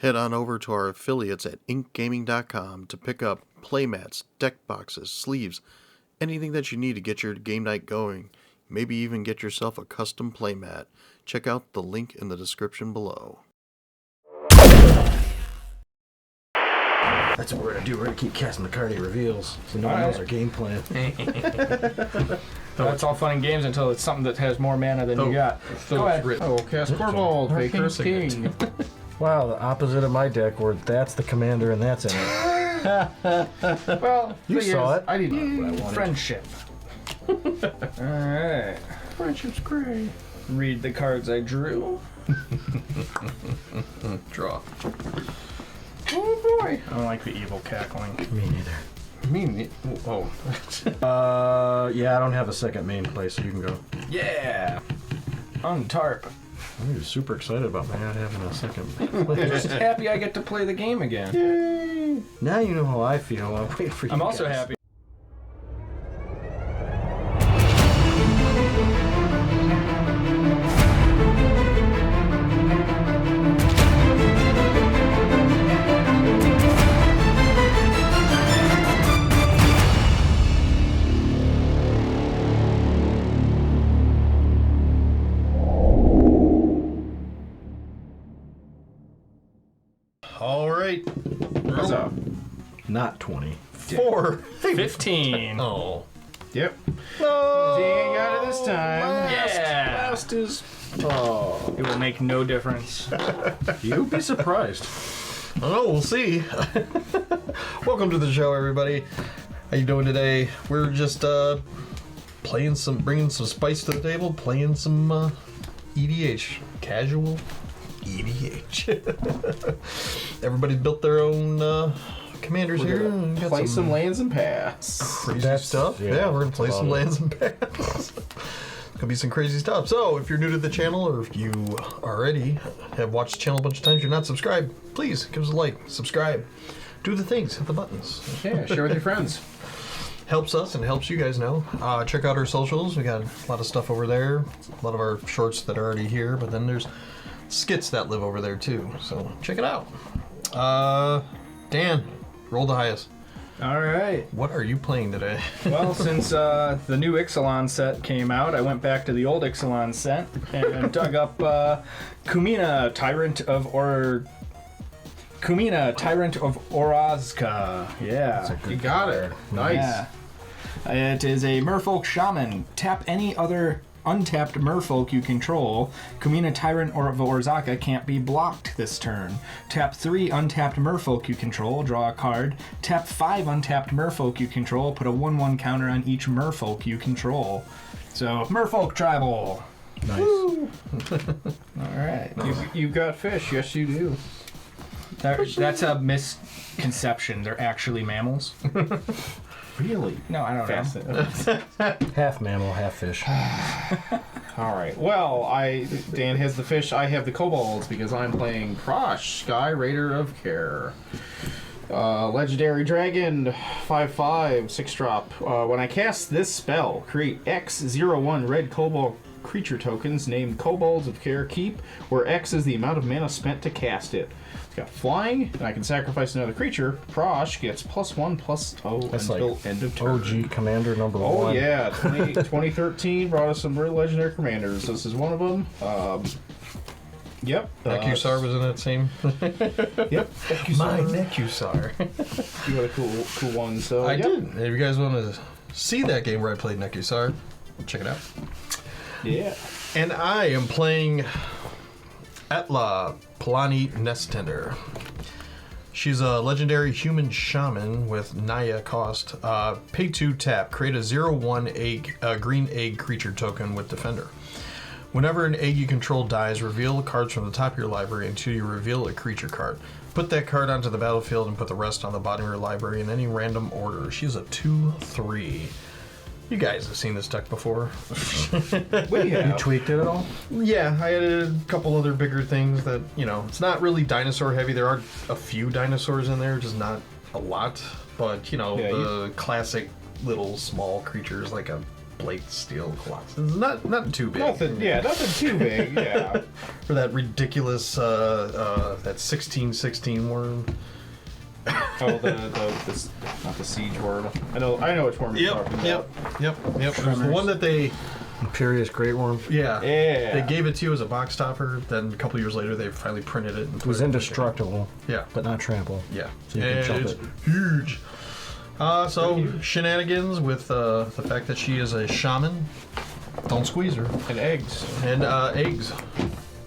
Head on over to our affiliates at inkgaming.com to pick up playmats, deck boxes, sleeves, anything that you need to get your game night going. Maybe even get yourself a custom playmat. Check out the link in the description below. That's what we're gonna do. We're gonna keep casting the card he reveals, so no one knows our game plan. That's all fun and games until it's something that has more mana than you got. Go ahead. Oh, cast Corvold, Baker's King. Wow, the opposite of my deck, where that's the commander and that's in it. Well, You saw it. I didn't know what I wanted. friendship. Alright. Friendship's great. Read the cards I drew. Draw. Oh boy. I don't like the evil cackling. Me neither. I mean, oh. Yeah, I don't have a second main play, so you can go. Yeah! Untarp. I'm super excited about my not having a second main play. Just happy I get to play the game again. Now you know how I feel. I'll wait for you I'm also guys. happy. All right. What's up? Not 20. 4. 15. Oh. Yep. No. Dang, got it this time. Yeah! Last is. Oh. It will make no difference. You'd be surprised. I don't know, we'll see. Welcome to the show, everybody. How you doing today? We're just bringing some spice to the table, playing some EDH, casual EDH. Everybody built their own commanders here. And got Play some lands and pass. crazy stuff. Yeah, we're gonna play some lands and paths. Gonna be some crazy stuff. So, if you're new to the channel, or if you already have watched the channel a bunch of times, you're not subscribed, please give us a like, subscribe, do the things, hit the buttons. Yeah, share with your friends. Helps us and helps you guys know. Check out our socials. We got a lot of stuff over there. A lot of our shorts that are already here, but then there's skits that live over there too. So check it out. Dan, roll the highest. Alright. What are you playing today? Well, since the new Ixalan set came out, I went back to the old Ixalan set and dug up Kumena, Tyrant of Orazka. Yeah. You got it. Nice. Yeah. It is a Merfolk Shaman. Tap any other untapped Merfolk you control. Kumena, Tyrant of Orazka can't be blocked this turn. Tap 3 untapped Merfolk you control, draw a card. Tap 5 untapped Merfolk you control, put a 1/1 counter on each Merfolk you control. So, Merfolk Tribal. Nice. Alright. You got fish. Yes, you do. That's a misconception. They're actually mammals. Really? No, I don't know. Half mammal, half fish. All right. Well, Dan has the fish. I have the kobolds because I'm playing Prossh, Sky Raider of Care. Legendary Dragon, 5/5, 6-drop. When I cast this spell, create X01 red kobold creature tokens named Kobolds of Care Keep, where X is the amount of mana spent to cast it. It's got flying, and I can sacrifice another creature. Prossh gets +1/+0 That's until like end of turn. OG commander number Oh 1. yeah, 2013 brought us some real legendary commanders. This is one of them. Yep. Necusar was in that same. Yep. My Necusar. You had a cool one. So I yep. did. If you guys want to see that game where I played Necusar, check it out. Yeah. And I am playing Atla, Polani Nesttender. She's a legendary human shaman with Naya cost. Pay 2 tap. Create a 0/1 egg, green egg creature token with Defender. Whenever an egg you control dies, reveal the cards from the top of your library until you reveal a creature card. Put that card onto the battlefield and put the rest on the bottom of your library in any random order. She's a 2/3. You guys have seen this deck before. We have. You tweaked it at all? Yeah, I added a couple other bigger things that, you know, it's not really dinosaur heavy. There are a few dinosaurs in there, just not a lot. But, you know, Yeah, the classic little small creatures like a Blade Steel Colossus. It's not too big. Nothing too big. Yeah. For that ridiculous that 1616 worm. Oh, the not the siege worm. I know which worm you're talking about. Yep. It was the one that they. Imperious Great Worm. Yeah. Yeah. They gave it to you as a box topper. Then a couple years later, they finally printed it. And It was indestructible, Yeah. but not trample. Yeah. So you can And jump it's it. huge. So shenanigans with the fact that she is a shaman. Don't squeeze her. And eggs. And eggs.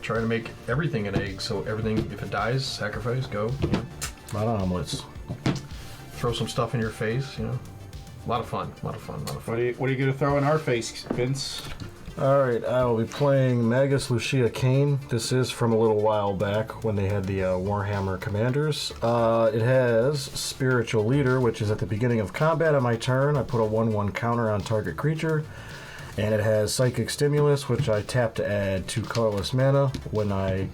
Trying to make everything an egg. So everything, if it dies, sacrifice, go. A lot of omelets. Throw some stuff in your face. A lot of fun. What What are you going to throw in our face, Vince? Alright, I will be playing Magus Lucea Kane. This is from a little while back when they had the Warhammer Commanders. It has Spiritual Leader, which is at the beginning of combat on my turn. I put a 1/1 counter on target creature. And it has Psychic Stimulus, which I tap to add 2 colorless mana. When I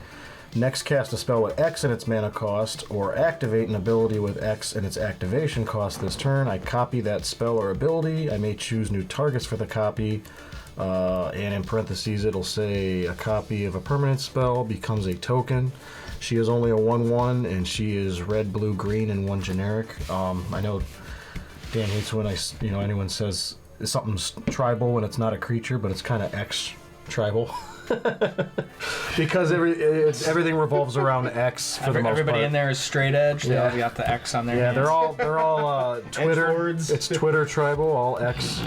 next cast a spell with X in its mana cost, or activate an ability with X in its activation cost this turn, I copy that spell or ability. I may choose new targets for the copy. And in parentheses, it'll say a copy of a permanent spell becomes a token. She is only a 1/1, and she is red, blue, green, and 1 generic. I know Dan hates when anyone says something's tribal when it's not a creature, but it's kind of X tribal. Because everything revolves around X for the most Everybody part. in there is straight edge. They Yeah. all got the X on their Yeah, hands. they're all Twitter. Edgewords. It's Twitter tribal, all X.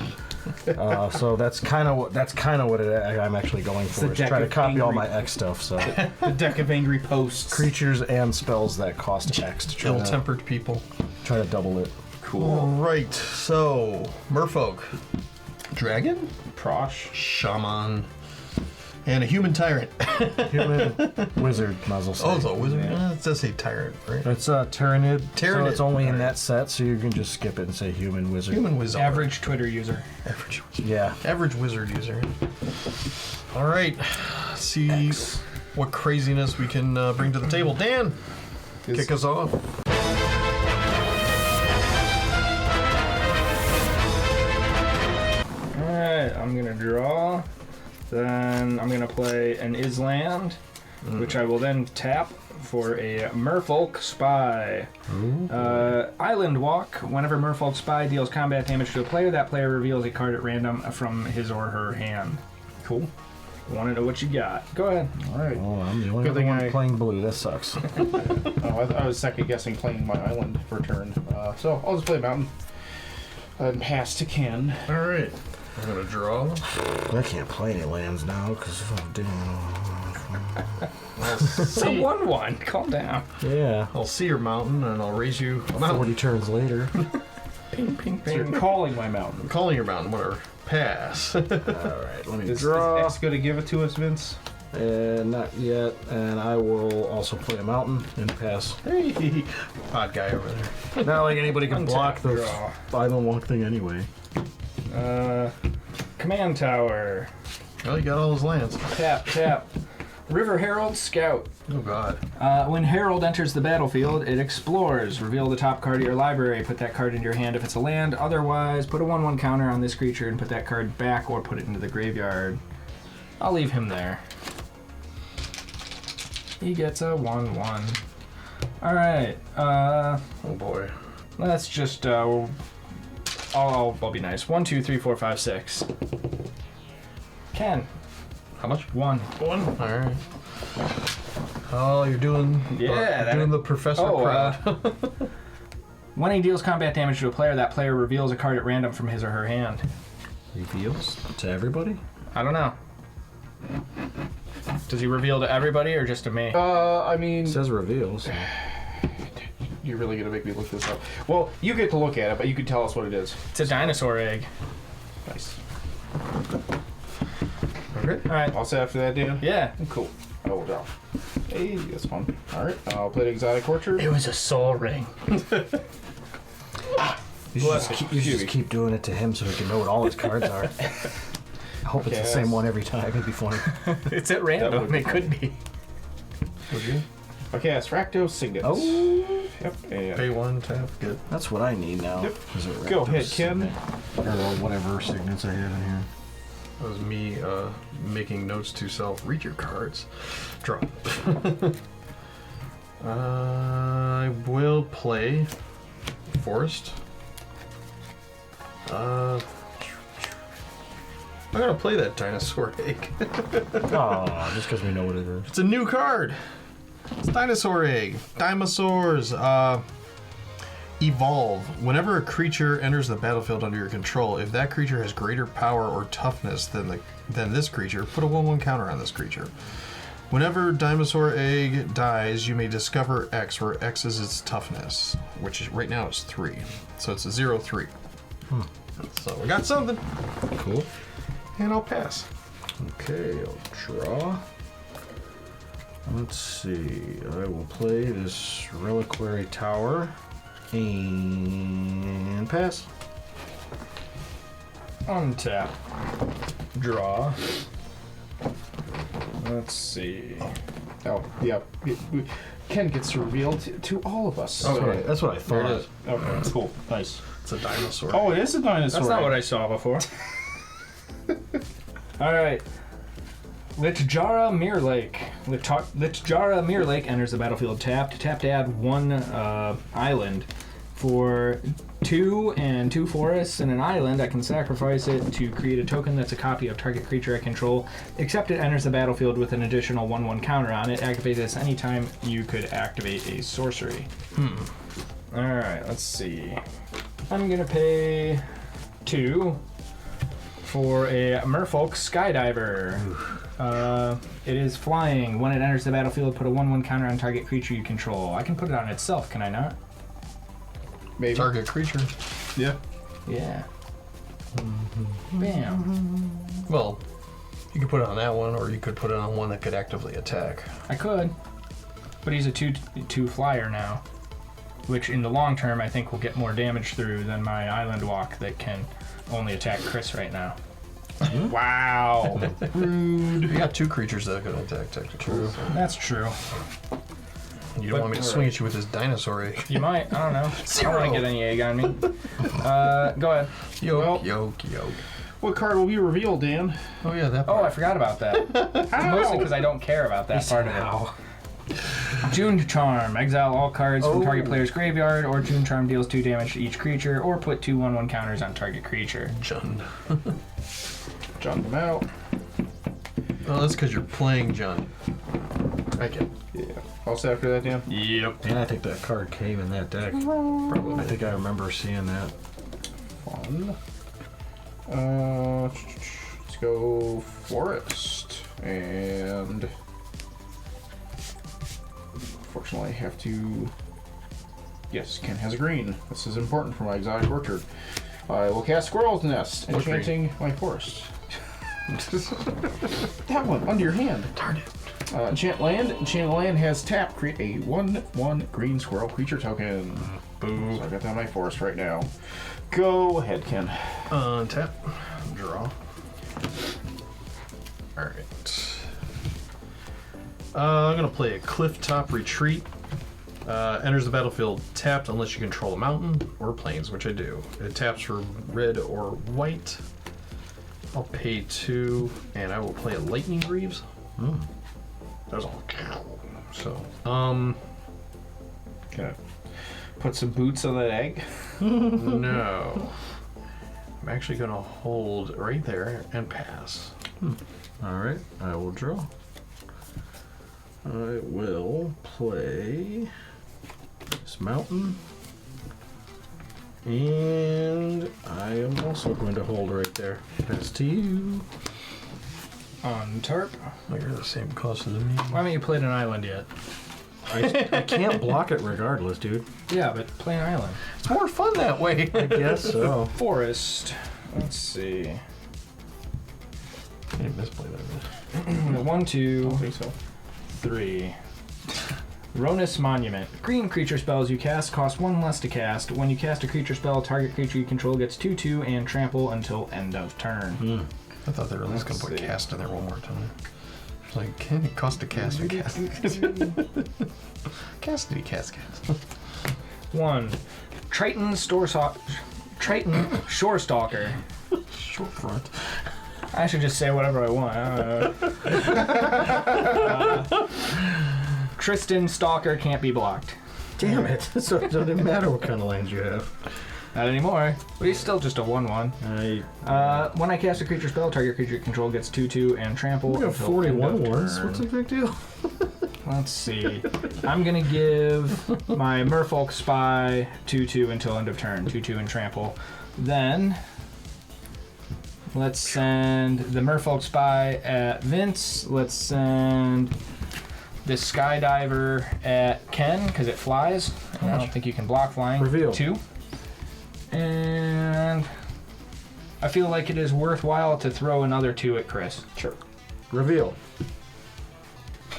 So that's kind of what I'm actually going for. a Is deck try to of copy all angry- my X stuff. So The deck of angry posts. creatures and spells that cost X to Ill-tempered people. try to double it. All right. So Merfolk, dragon, Prossh. shaman, and a human tyrant. Human wizard, muzzle. Oh, it's a wizard. It does say tyrant, right? It's Tyrannid. So Tyrannid, it's only in alright. that set, so you can just skip it and say human wizard. Human wizard. Average Twitter user. Average wizard. Yeah. Average wizard user. All right. Let's see what craziness we can bring to the table. Dan, kick us off. Alright, I'm gonna draw. Then I'm gonna play an Island, which I will then tap for a Merfolk Spy. Island Walk. Whenever Merfolk Spy deals combat damage to a player, that player reveals a card at random from his or her hand. Cool. Want to know what you got? Go ahead. All right. Oh, I'm the only Good other thing one I- playing blue. That sucks. I was second guessing playing my island for turn. So I'll just play mountain. And pass to Ken. All right. I'm gonna draw. I can't play any lands now because of damn. It's a 1/1. Calm down. Yeah. I'll see your mountain and I'll raise you a mountain. 40 turns later. Ping, ping, So you're ping. calling my mountain. I'm calling your mountain, whatever. Pass. All right, let me Is draw. X going to give it to us, Vince? Not yet, and I will also play a mountain and pass. Hey, odd guy over there. Not like anybody can block Untap, the draw. 5-1 thing anyway. Command Tower. Well, you got all his lands. Tap, tap. River Herald Scout. Oh God. When Herald enters the battlefield, it explores. Reveal the top card of your library. Put that card into your hand if it's a land. Otherwise, put a 1/1 counter on this creature and put that card back or put it into the graveyard. I'll leave him there. He gets a 1/1. Alright, Oh boy. let's just, I'll be nice. 1, 2, 3, 4, 5, 6. Ken. How much? 1. One. All right. Oh, you're doing. Yeah, doing the professor proud. When he deals combat damage to a player, that player reveals a card at random from his or her hand. Reveals to everybody? I don't know. Does he reveal to everybody or just to me? I mean, It says reveals. you're really going to make me look this up. Well, you get to look at it, but you can tell us what it is. It's a dinosaur egg. Nice. Okay. Alright. All set after that, Dan? Yeah. Cool. I will draw. Hey, that's fun. Alright, I'll play the Exotic Orchard. It was a soul ring. You should just keep doing it to him so he can know what all his cards are. I hope it's the same one every time. It'd be funny. It's at random. It could be. Would you? Okay, that's Fracto Signet. Oh. Yep. And Pay 1, tap, good. That's what I need now. Yep. Is it Go Raptor's ahead, Ken. signet? Or whatever signets I have in here. That was me making notes to self. Read your cards. Draw. I will play Forest. I'm gonna play that dinosaur egg. Oh, just because we know what it is. It's a new card. It's dinosaur egg. Dinosaurs. Evolve. Whenever a creature enters the battlefield under your control, if that creature has greater power or toughness than this creature, put a 1/1 counter on this creature. Whenever dinosaur egg dies, you may discover X, where X is its toughness, which is right now is 3. So it's a 0/3. So we got something. Cool. And I'll pass. Okay, I'll draw. Let's see. I will play this Reliquary Tower and pass. Untap. Draw. Let's see. oh, yeah. Ken gets revealed to all of us. Okay, that's what I There thought. it is. Okay, cool. Nice. It's a dinosaur. Oh, it is a dinosaur. That's not what I saw before. Alright. Lichjara Mirror Lake. Lichjara Mirror Lake enters the battlefield tapped. Tap to add 1 island. For 2 and 2 forests and an island, I can sacrifice it to create a token that's a copy of target creature I control. Except it enters the battlefield with an additional 1/1 counter on it. Activate this anytime you could activate a sorcery. Alright, let's see. I'm gonna pay 2 for a Merfolk Skydiver. It is flying. When it enters the battlefield, put a 1/1 counter on target creature you control. I can put it on itself, can I not? Maybe. Target creature. Yeah. Yeah. Bam. Well, you could put it on that one, or you could put it on one that could actively attack. I could. But he's a 2 flyer now. Which in the long term I think will get more damage through than my Island Walk that can only attack Chris right now. Wow. Rude. You got 2 creatures that could attack technically. That's true. And you don't want me to swing at you with this dinosaur egg. You might. I don't know. I Zero. don't want to get any egg on me. Go ahead. Yoke, Well- yoke. What card will be revealed, Dan? Oh yeah, that Oh, part. I forgot about that. Mostly because I don't care about that part of it. June Charm. Exile all cards from target player's graveyard, or June Charm deals 2 damage to each creature, or put 2 1/1 counters on target creature. Jund. Jump them out. Oh, that's because you're playing Jund. I get it. Yeah. Also after that, Dan? Yep. And I think that card came in that deck. Probably. I think I remember seeing that. Fun. Let's go Forest. And unfortunately I have to... Yes, Ken has a green. This is important for my exotic orchard. I will cast Squirrel's Nest, What enchanting my forest. That one, under your hand. Darn it. Enchant land. Enchant land has tap. Create a 1/1 green squirrel creature token. Boo. So I got that in my forest right now. Go ahead, Ken. Tap. Draw. Alright. I'm going to play a Clifftop Retreat. Enters the battlefield tapped unless you control a mountain or plains, which I do. It taps for red or white. I'll pay 2, and I will play a Lightning Greaves. There's all. So, Okay. Put some boots on that egg. no. I'm actually going to hold right there and pass. Alright, I will draw. I will play this mountain. And I am also going to hold right there. Pass to you. On Tarp. Oh, you're the same cost as me. Why haven't you played an island yet? I can't block it regardless, dude. Yeah, but play an island. It's more fun that way. I guess so. Forest. Let's see. I didn't misplay that. 1, 2, I think so. 3. Ronus Monument. Green creature spells you cast cost 1 less to cast. When you cast a creature spell, target creature you control gets 2/2 and trample until end of turn. I thought they were at least going to put cast in there one more time. It's like, can it cost a cast or cast? Castity, cast. 1. Triton Shore Stalker. Short front. I should just say whatever I want. I don't know. Tristan Stalker can't be blocked. Damn it. So it doesn't matter what kind of lands you have. Not anymore. But he's still just a 1/1. When I cast a creature spell, target creature control gets 2/2 and trample. We got until 41 end of ones. turn. What's the big deal? Let's see. I'm gonna give my Merfolk Spy 2/2 until end of turn. 2/2 and trample. Then let's send the Merfolk Spy at Vince. Let's send the Skydiver at Ken because it flies. And I don't think you can block flying. Reveal. 2. And I feel like it is worthwhile to throw another 2 at Chris. Sure. Reveal.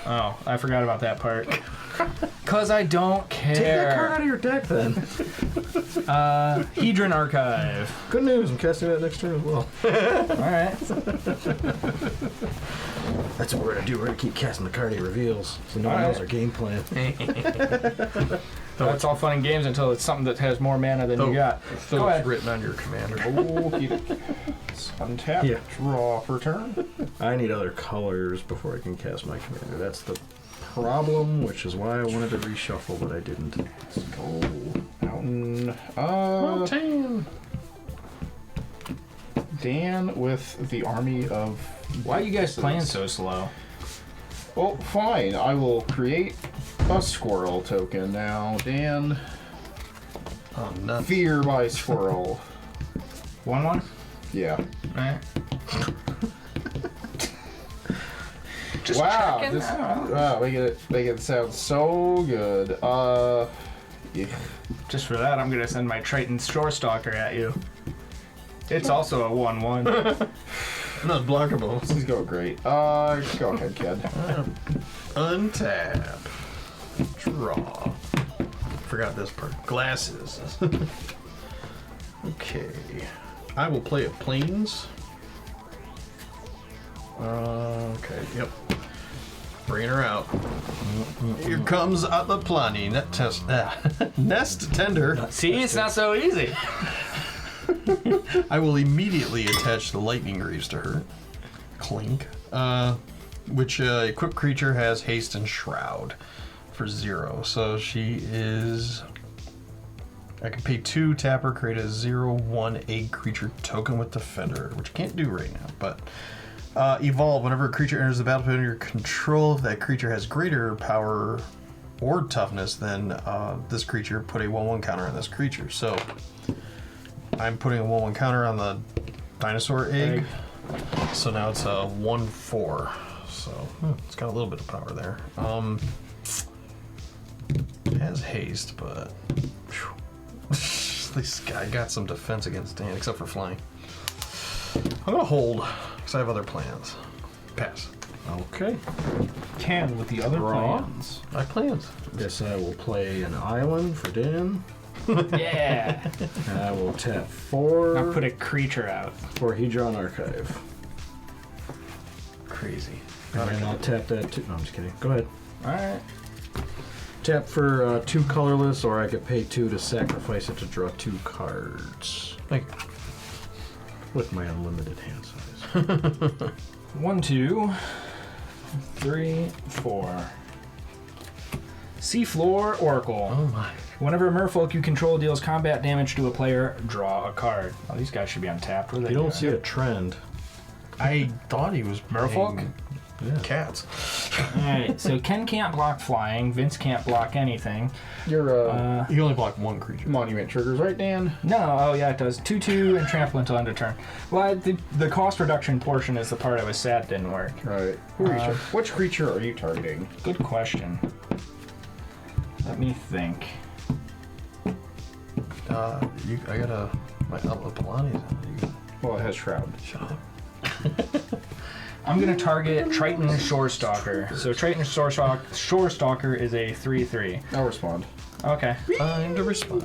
Oh, I forgot about that part. Cause I don't care. Take that card out of your deck then. Hedron Archive. Good news, I'm casting that next turn as well. Alright. That's what we're gonna do. We're gonna keep casting the card he reveals, so no one Alright. knows our game plan. That's all fun and games until it's something that has more mana than you got. So Go it's ahead. written on your commander. Let's untap. Yeah. Draw for turn. I need other colors before I can cast my commander. That's the problem, which is why I wanted to reshuffle, but I didn't. Let's go. Mountain. Mountain. Dan with the army of. Why are you guys playing so slow? Well, fine. I will create a squirrel token now. Dan, Oh, nuts. fear my squirrel. 1/1? Yeah. Alright. Just Wow. checking. This, wow. Make it sound so good. Yeah. Just for that, I'm gonna send my Triton Shore Stalker at you. It's also a 1/1. Not blockable. This is going great. Go ahead, kid. Untap. Draw. Forgot this part. Glasses. Okay. I will play a Plains. Okay, yep. Bringing her out. Here comes Atla Nest Tender. See, it's not so easy. I will immediately attach the Lightning Greaves to her. Clink. Which equipped creature has haste and shroud for 0. So she is. I can pay 2, tap her, create a 0/1 egg creature token with Defender, which I can't do right now, but evolve. Whenever a creature enters the battlefield under your control, if that creature has greater power or toughness than this creature, put a 1/1 counter on this creature. So I'm putting a 1/1 counter on the dinosaur egg. So now it's a 1/4. So it's got a little bit of power there. It has haste, but phew. This guy got some defense against Dan, except for flying. I'm gonna hold because I have other plans. Pass. Okay. Can with the other Draw. plans. I have plans. Guess I will play an island for Dan. Yeah. And I will tap 4 Now put a creature out. for Hedron Archive. Crazy. And then I'll tap that too. No, I'm just kidding. Go ahead. Alright. Tap for 2 colorless, or I could pay 2 to sacrifice it to draw 2 cards. Thank you. With my unlimited hand size. 1, 2, 3, 4. Seafloor Oracle. Oh my. Whenever a merfolk you control deals combat damage to a player, draw a card. Oh, these guys should be untapped. What are they You don't doing? see a trend. I thought he was Merfolk? playing Yeah. Cats. Alright, so Ken can't block flying, Vince can't block anything. Your Uh, You can only block one creature. monument triggers, right, Dan? no, oh yeah, it does. 2/2 and trample until end of turn. Well, the cost reduction portion is the part I was sad didn't work. Right. Which creature are you targeting? Good question. Let me think. I got my Atla Polani. Well, it has Shroud. Shut up. I'm gonna target Triton Shore Stalker. So Triton Shore Stalker is a 3/3. I'll respond. Okay. Time to respond.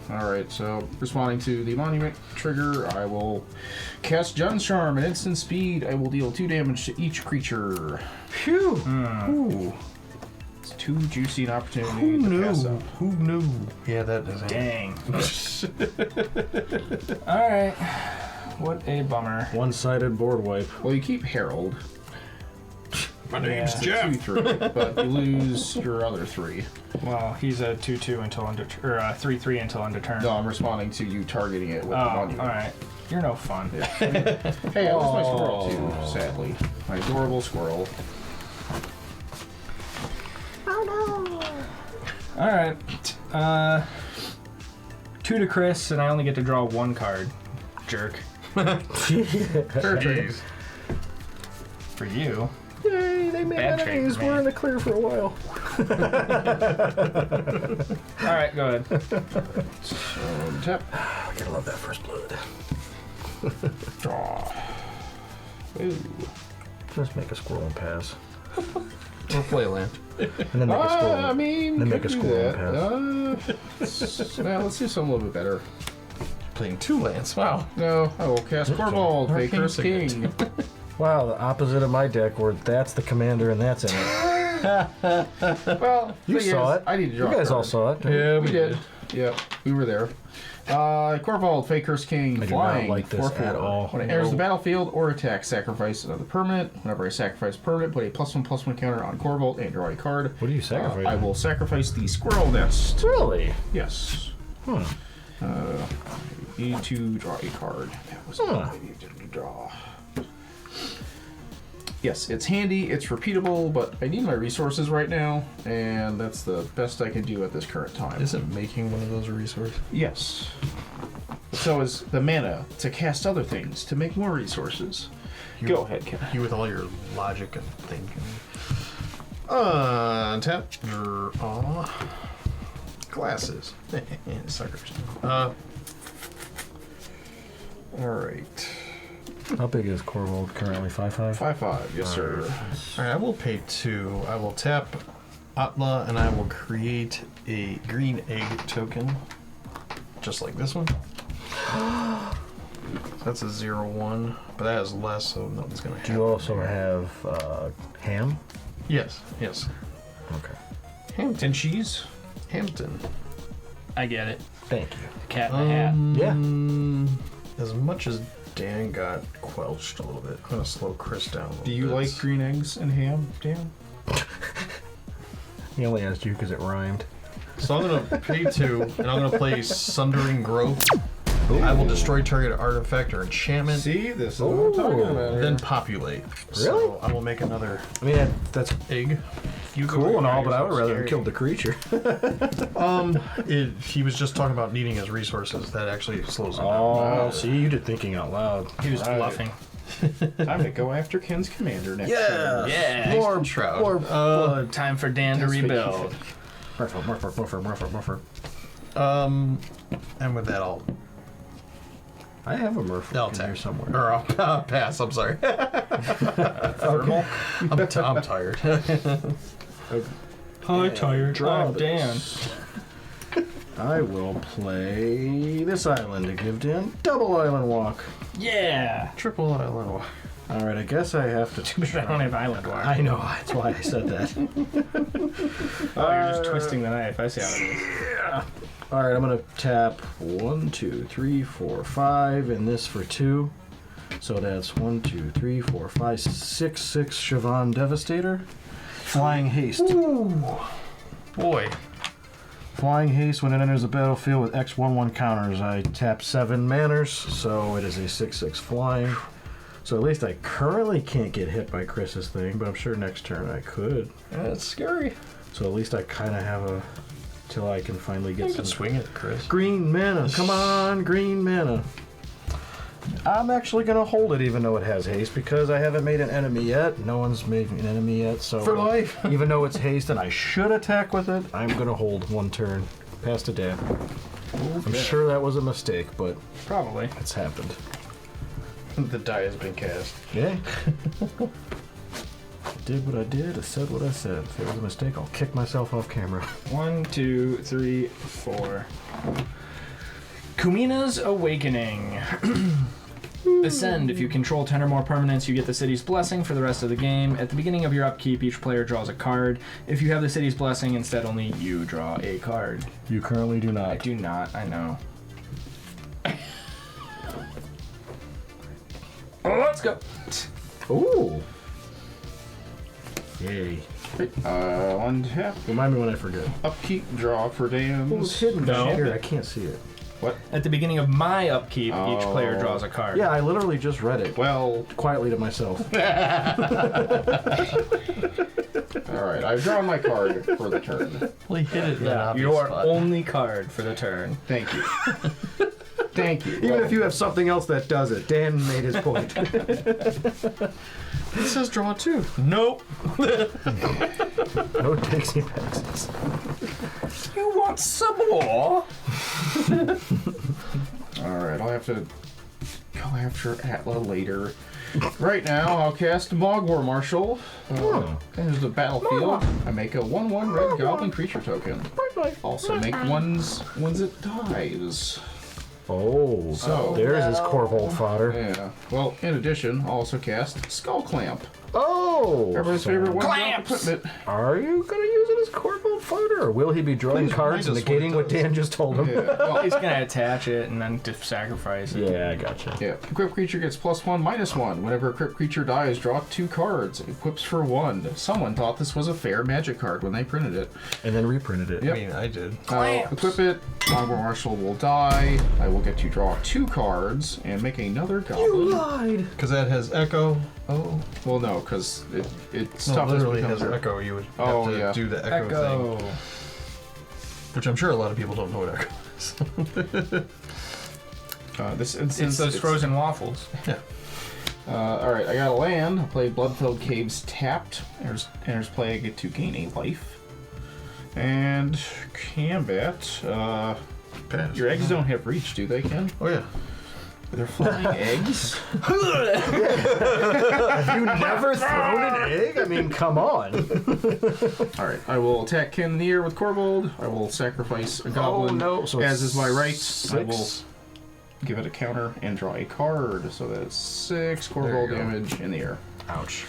Alright, so responding to the monument trigger, I will cast Jun's Charm at instant speed. I will deal 2 damage to each creature. Phew. Ooh. It's too juicy an opportunity Who to knew? pass up. Who knew? Yeah, that is Dang. Alright. What a bummer. One-sided board wipe. Well, you keep Herald. My name's It's a 2/3, but you lose your other 3. Well, he's a 2/2 until end of or 3/3 until end of turn. No, I'm responding to you targeting it with the Oh, money. alright. You're no fun. Hey, I lost my squirrel too, sadly. My adorable squirrel. Alright. 2 to Chris, and I only get to draw 1 card. Jerk. Fair trade. For you. Yay, they made Bad trade enemies. for me. We're in the clear for a while. Alright, go ahead. Tap. I gotta love that first blood. Draw. Ooh. Just make a squirrel and pass. Or play a land. And then make a squirrel. I mean, Then could make a do squirrel that. Well, let's do something a little bit better. Playing 2 lands. Wow. No, I will cast Corvold, Arcane Faker's Signet. King. Wow, the opposite of my deck where that's the commander and that's in it. Well, You thing saw is, it. I need to draw You guys a all card. saw it. Yeah, We did. Yeah, we were there. Corvold, Faker's King, I do flying. not like this 4/4. at all. When it enters the battlefield or attack, sacrifice another permanent. Whenever I sacrifice a permanent, put a +1/+1 counter on Corvold and draw a card. What do you sacrifice? I will sacrifice the Squirrel Nest. Really? Yes. Huh. Need to draw a card. That was Huh. what I needed to draw. Yes, it's handy, it's repeatable, but I need my resources right now, and that's the best I can do at this current time. Isn't making one of those a resource? Yes. So is the mana to cast other things, to make more resources. Go ahead, Ken. You with all your logic and thinking. Tap. Draw. Glasses. Suckers. Alright. How big is Corvold currently? 5/5? 5/5, yes sir. Alright, I will pay 2. I will tap Atla and I will create a green egg token. Just like this one. That's a 0/1, but that has less, so nothing's gonna happen. Do you also have ham? Yes, yes. Okay. And cheese? Hampton. I get it. Thank you. Cat in the hat. Yeah. As much as Dan got quelched a little bit, I'm gonna slow Chris down a little Do you bit. like green eggs and ham, Dan? He only asked you because it rhymed. So I'm gonna pay 2, and I'm gonna play Sundering Growth. I will destroy target artifact or enchantment, See, this is what I'm talking about here. then populate. So I will make another I mean, that's egg. You cool and all, but I would rather have scary. killed the creature. He was just talking about needing his resources. That actually slows him down. Oh, see, you did thinking out loud. He was bluffing. Time to go after Ken's commander next Yeah. turn. Yeah. More trout. More Time for Dan to rebuild. Murph. And with that, I'll I have a Murph in tap here somewhere. Or I'll pass. I'm sorry. Thermal. I'm tired. I'm tired. Draw I'm Dan. I will play this island to give Dan double island walk. Yeah. Triple island. All right, I guess I have to. I don't have island walk. I know, that's why I said that. Oh, you're just twisting the knife. I see how it is. All right, I'm gonna tap 1, 2, 3, 4, 5, and this for 2. So that's 1, 2, 3, 4, 5, 6, 6 Siobhan Devastator. Flying Haste. Boy. Flying Haste, when it enters the battlefield with X/1/1 counters, I tap 7 manners, so it is a 6/6 flying. So at least I currently can't get hit by Chris's thing, but I'm sure next turn I could. That's scary. So at least I kind of have a... till I can finally get You some... can swing it, Chris. Green mana, come on, green mana. I'm actually gonna hold it even though it has haste because I haven't made an enemy yet. No one's made an enemy yet, so For life. even though it's haste and I should attack with it, I'm gonna hold 1 turn. Pass to Dan. I'm sure that was a mistake, but Probably. it's happened. The die has been cast. Yeah. I did what I did. I said what I said. If it was a mistake, I'll kick myself off camera. 1, 2, 3, 4. Kumina's Awakening. Ascend. If you control 10 or more permanents, you get the city's blessing for the rest of the game. At the beginning of your upkeep, each player draws a card. If you have the city's blessing, instead only you draw a card. You currently do not. I do not, I know. Let's go. Ooh. Yay. Untap. Remind me when I forget. Upkeep, draw for damage. What was hidden No. down here? I can't see it. What? At the beginning of my upkeep, each player Oh. draws a card. Yeah, I literally just read it. Well, Quietly to myself. alright, I've drawn my card for the turn. Well, he hit it in an obvious Your spot. only card for the turn. Thank you. Thank you. Even if you have something else that does it. Dan made his point. It says draw 2. Nope. No Dixie Baxes. You want some more? Alright, I'll have to go after Atla later. Right now, I'll cast Mogwar Marshal. There's the battlefield. I make a 1/1 red goblin creature token. Also make ones it dies. Oh, So- there's his Corvold fodder. Yeah. Well, in addition, I'll also cast Skull Clamp. Oh! Everybody's so favorite one Clamps! equipment. Are you going to use it as Corvold fodder? Or will he be drawing Please cards and remind us what negating it what does. Dan just told him? Yeah. Well, He's gonna attach it and then just sacrifice it. Yeah, I gotcha. yeah. Equipped creature gets +1/-1. Whenever equipped creature dies, draw 2 cards. Equips for 1. Someone thought this was a fair magic card when they printed it. And then reprinted it. Yep. I mean, I did. I'll equip it. Mogwar Marshal will die. I will get to draw 2 cards and make another goblin. lied! Because that has echo. Oh. Well, no, because it No, stuff literally becomes has echo. You would have Oh, to yeah. do the echo, thing. Echo. Which I'm sure a lot of people don't know what echo is. This instance, It's those frozen waffles. Yeah. All right, I got a land. I'll play Bloodfilled Caves tapped. Enters play. I get to gain a life. And combat. Pass. Your eggs don't have reach, do they, Ken? Oh, yeah. They're flying eggs. Have you never thrown an egg? I mean, come on. All right, I will attack Ken in the ear with Corvold. I will sacrifice a goblin. no. So as it's is my right. I will 6. give it a counter and draw a card. So that's 6 Corvold There you go. damage in the air. Ouch.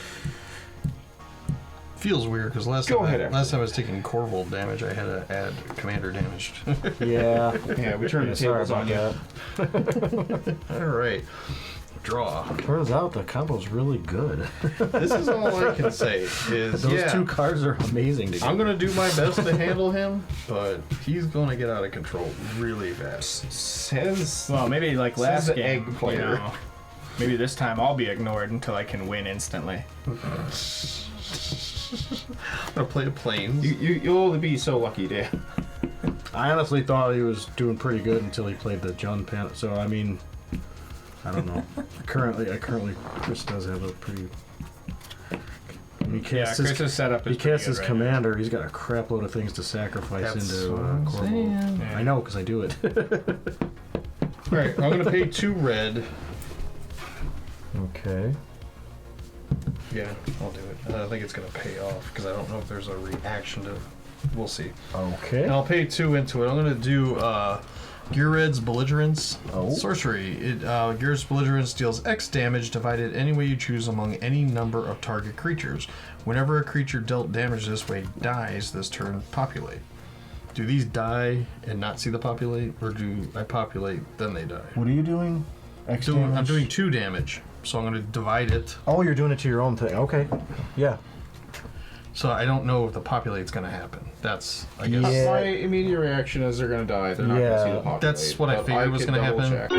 Feels weird because last Go time ahead, last time I was taking Corvold damage, I had to add commander damage. Yeah. Yeah, we turned the Sorry tables about on you. that. All right. Draw. Turns out the combo's really good. This is all I can say is Those 2 cards are amazing to I'm get. gonna do my best to handle him, but he's gonna get out of control really fast. Says Well, maybe like last the game. egg player. You know, maybe this time I'll be ignored until I can win instantly. I'm gonna play the planes. you'll only be so lucky, Dan. I honestly thought he was doing pretty good until he played the Jun Pan. So I mean, I don't know. Currently, Chris does have a pretty. He Yeah, casts his, Chris's setup is he casts his pretty good right commander. He's got a crap load of things to sacrifice That's into what I'm Corvold. saying. now. I know because I do it. All right, I'm gonna pay 2 red. Okay. Yeah, I'll do it. I think it's gonna pay off because I don't know if there's a reaction to. We'll see. Okay. And I'll pay 2 into it. I'm gonna do Gured's Belligerence. Oh. Sorcery. Gured's Belligerence deals X damage divided any way you choose among any number of target creatures. Whenever a creature dealt damage this way dies, this turn populate. Do these die and not see the populate, or do I populate then they die? What are you doing? X I'm damage? doing 2 damage, so I'm gonna divide it. Oh, you're doing it to your own thing. Okay. Yeah. So I don't know if the populate's gonna happen. That's I guess. Yeah. My immediate reaction is they're gonna die. They're not gonna see the Yeah. populate. That's what I but figured was could gonna double happen. check.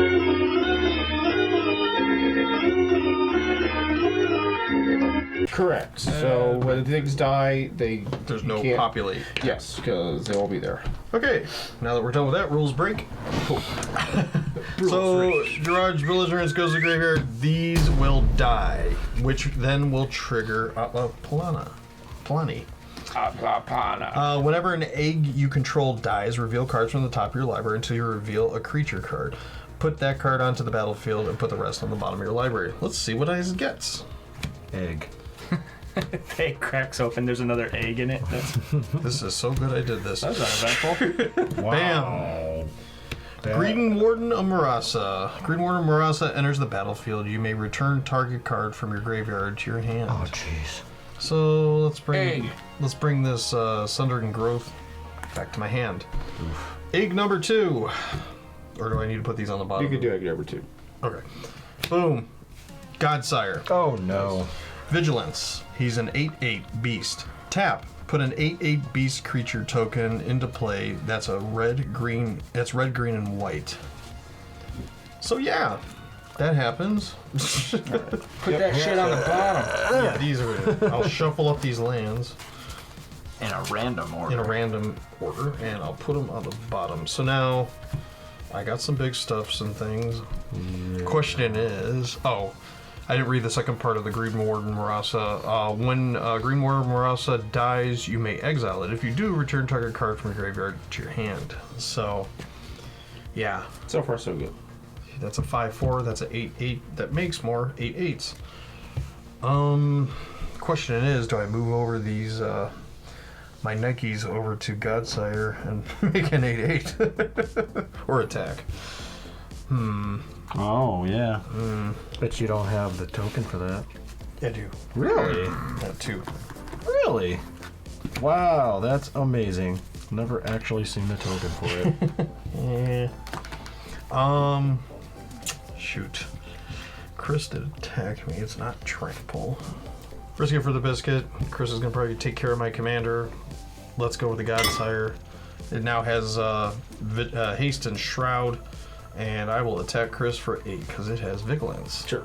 Correct. So when things die, There's no can't- populate. Yes, because they will be there. Okay, now that we're done with that, rules break. So, Garage Belligerence goes to the graveyard. These will die, which then will trigger Atla Polani. Whenever an egg you control dies, reveal cards from the top of your library until you reveal a creature card. Put that card onto the battlefield and put the rest on the bottom of your library. Let's see what Eyes gets. Egg. Egg cracks open. There's another egg in it. That's This is so good I did this. uneventful. Bam! Green Warden of Marasa. Green Warden of Marasa enters the battlefield. You may return target card from your graveyard to your hand. Oh, jeez. So let's bring this Sundering Growth back to my hand. Egg number 2. Or do I need to put these on the bottom? You could do egg number 2. Okay. Boom. Godsire. Oh, no. Vigilance. He's an 8/8 beast. Tap. Put an 8/8 beast creature token into play. That's a red-green. It's red, green, and white. So yeah, that happens. Put that shit on the bottom. Yeah, these are. I'll shuffle up these lands In a random order. in a random order, and I'll put them on the bottom. So now, I got some big stuffs and things. Yeah. Question is, I didn't read the second part of the Green Warden Marasa. When Green Warden Marasa dies, you may exile it. If you do, return target card from your graveyard to your hand. So, yeah. So far, so good. That's a 5/4. That's a 8/8. That makes more 8/8s. Question is, do I move over these my Nikes over to Godsire and make an 8/8 or attack? Oh, yeah. Bet you don't have the token for that. I do. Really? 2. Really? Wow, that's amazing. Never actually seen the token for it. Yeah. Shoot. Chris did attack me. It's not trample. Risk it for the biscuit. Chris is gonna probably take care of my commander. Let's go with the Godsire. It now has haste and shroud, and I will attack Chris for 8 because it has vigilance. Sure.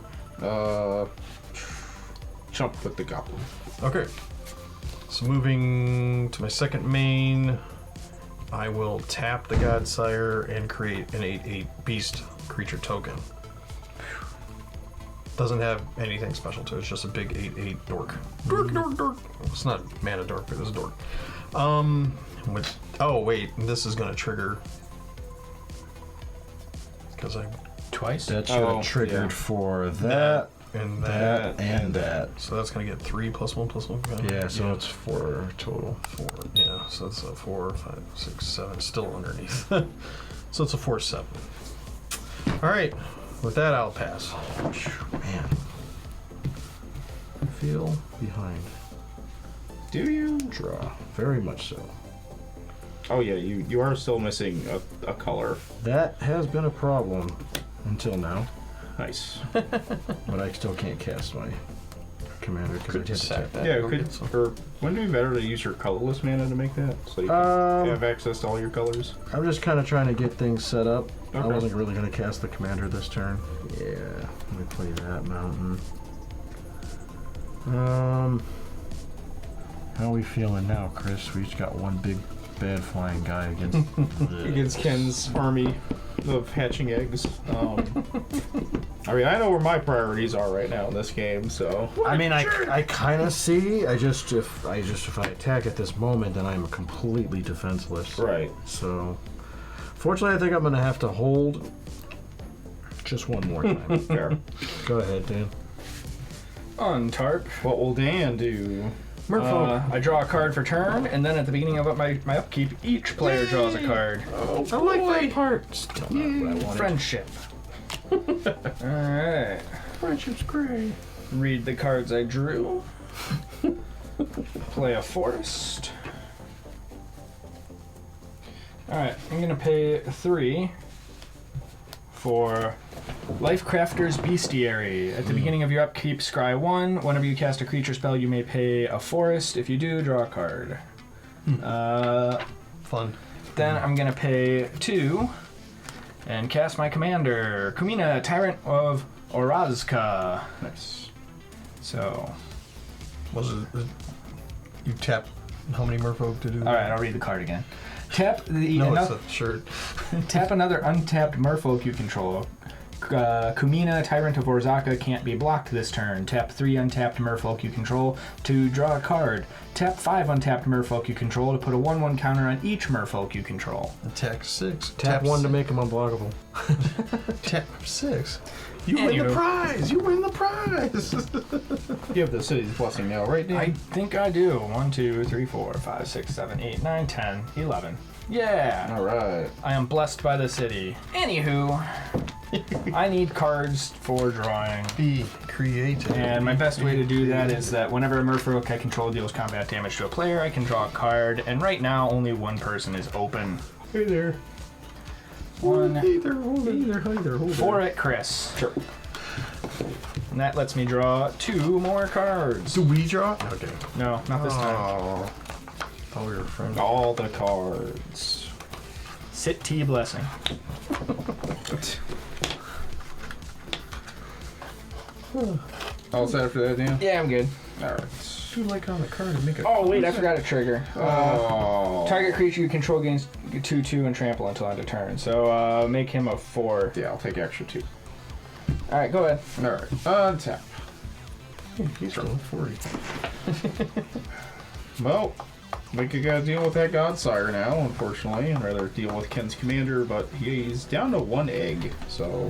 Jump with the goblin. Okay. So moving to my second main, I will tap the Godsire and create an 8/8 beast creature token. Doesn't have anything special to it. It's just a big 8/8 dork. Dork. It's not mana dork, but it's a dork. Oh wait, this is gonna trigger because I Twice? That should have triggered for that, and and that. So that's gonna get 3 +1/+1. Yeah, so it's 4 total. 4. Yeah, so that's a 4, 5, 6, 7. Still underneath. So it's a 4/7. All right. With that, I'll pass. Man. I feel behind. Do you? Draw. Very much so. Oh yeah, you are still missing a color. That has been a problem until now, Nice. but I still can't cast my commander because I Could just just sack that. Yeah, Go could get some. or wouldn't it be better to use your colorless mana to make that, so you can have access to all your colors? I'm just kind of trying to get things set up. I Okay. wasn't really going to cast the commander this turn. Yeah, let me play that mountain. How are we feeling now, Chris? We just got one big bad flying guy against Against Ken's army of hatching eggs. I mean, I know where my priorities are right now in this game, so. I mean, I kind of see. If I attack at this moment, then I'm completely defenseless. Right. So, fortunately, I think I'm gonna have to hold just one more time. Fair. Go ahead, Dan. On tarp. What will Dan do? I draw a card for turn, and then at the beginning of my upkeep, each player draws a card. Oh, I like that part. Still not what I wanted. Friendship. Alright. Friendship's great. Read the cards I drew. Play a forest. Alright, I'm gonna pay 3 for Lifecrafter's Bestiary. At the beginning of your upkeep, scry 1. Whenever you cast a creature spell, you may pay a forest. If you do, draw a card. Fun. Then I'm gonna pay 2 and cast my commander, Kumena, Tyrant of Orazka. Nice. So, Was it? You tap how many merfolk to do? all right, I'll read the card again. Tap the No, it's a shirt. tap another untapped merfolk you control. Kumena, Tyrant of Orzaka, can't be blocked this turn. Tap 3 untapped merfolk you control to draw a card. Tap 5 untapped merfolk you control to put a 1/1 counter on each merfolk you control. Attack 6. Tap 1 to make him unblockable. Tap 6. You win the Anywho. prize! You win the prize! You have the city's blessing now, right, Dan? I think I do. 1, 2, 3, 4, 5, 6, 7, 8, 9, 10, 11. Yeah. All right. I am blessed by the city. Anywho, I need cards for drawing. Be creative. And my best way to do that is that whenever a merfolk I control deals combat damage to a player, I can draw a card. And right now, only one person is open. Hey there. One. Hey there, hold it. Hey there, hold it. For it, Chris. Sure. And that lets me draw 2 more cards. Do we draw? Okay. No, not this time. Oh, Oh, we were friends. all the cards. Sit T blessing. All set after that, Dan? Yeah, I'm good. All right. You like on the card and make a. Oh, wait, I forgot a trigger. Oh. Target creature you control gains 2/2 and trample until end of turn. So make him a 4. Yeah, I'll take extra 2. All right, go ahead. All right. Untap. He's rolling 40. Well, we could gotta deal with that Godsire now, unfortunately. I'd rather deal with Ken's commander, but he's down to 1 egg, so.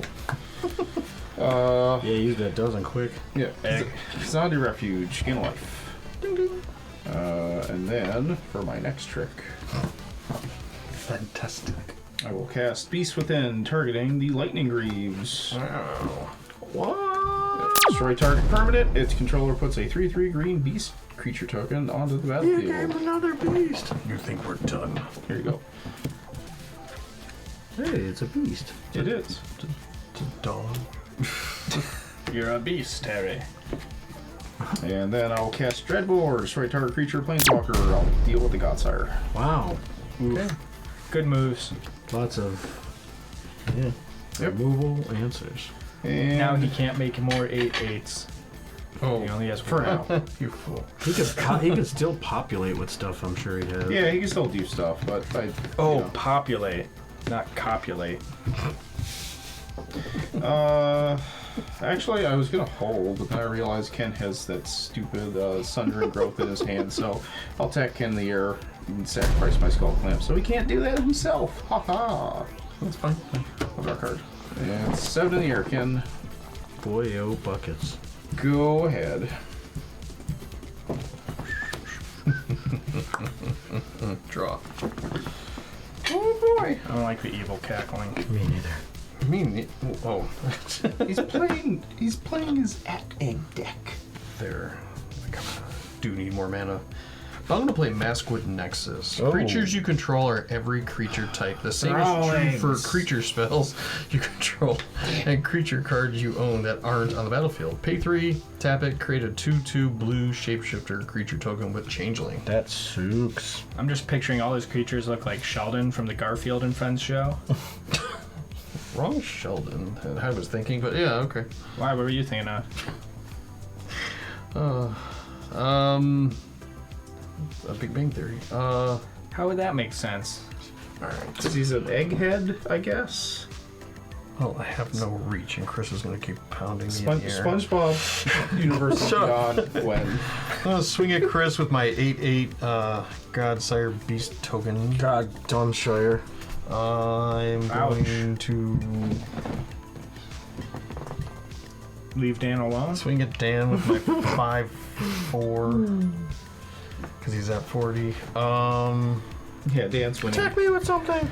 Yeah, use that dozen quick. Yeah. Egg. Zombie Refuge, gain life. Ding ding. And then, for my next trick, Fantastic. I will cast Beast Within, targeting the Lightning Greaves. Wow. What? Destroy target permanent. Its controller puts a 3/3 green beast creature token onto the You gave battlefield. another beast. You think we're done? Here you go. Hey, it's a beast. It is. It's a dog. You're a beast, Terry. And then I'll cast Dreadbore. Destroy target creature, planeswalker. I'll deal with the Godsire. Wow. Okay. Good moves. Lots of yeah. Yep. Removal answers. And Now he can't make more 8/8s. Oh, He only has for one. now. You fool. He could he could still populate with stuff. I'm sure he has. Yeah, he can still do stuff, but I. Oh, you know. populate, not copulate. Actually, I was gonna hold, but then I realized Ken has that stupid Sundering Growth in his hand, so I'll attack Ken in the air and sacrifice my Skull Clamp, so he can't do that himself. Haha. That's fine. I'll draw a card. And 7 in the air, Ken. Boy, oh buckets. Go ahead. Draw. Oh boy. I don't like the evil cackling. Me neither. I mean, oh, He's playing his egg deck. there. I kinda do need more mana. I'm gonna play Maskwood Nexus. Oh. Creatures you control are every creature type. The same is true for Drawings. creature spells you control and creature cards you own that aren't on the battlefield. Pay 3, tap it, create a 2/2 blue shapeshifter creature token with Changeling. That sucks. I'm just picturing all those creatures look like Sheldon from the Garfield and Friends show. Wrong Sheldon, I was thinking, but yeah, okay. Why? What were you thinking of? A Big Bang Theory. How would that make sense? Alright. Because he's an egghead, I guess. Well, I have no reach, and Chris is gonna keep pounding me in the air. SpongeBob Universe of God when. I'm gonna swing at Chris with my 8/8 Godsire Beast token. God, Dunshire. I'm Ouch. going to Leave Dan alone? swing at Dan with my 5/4 because he's at 40. Yeah, Dan's winning. Attack me with something.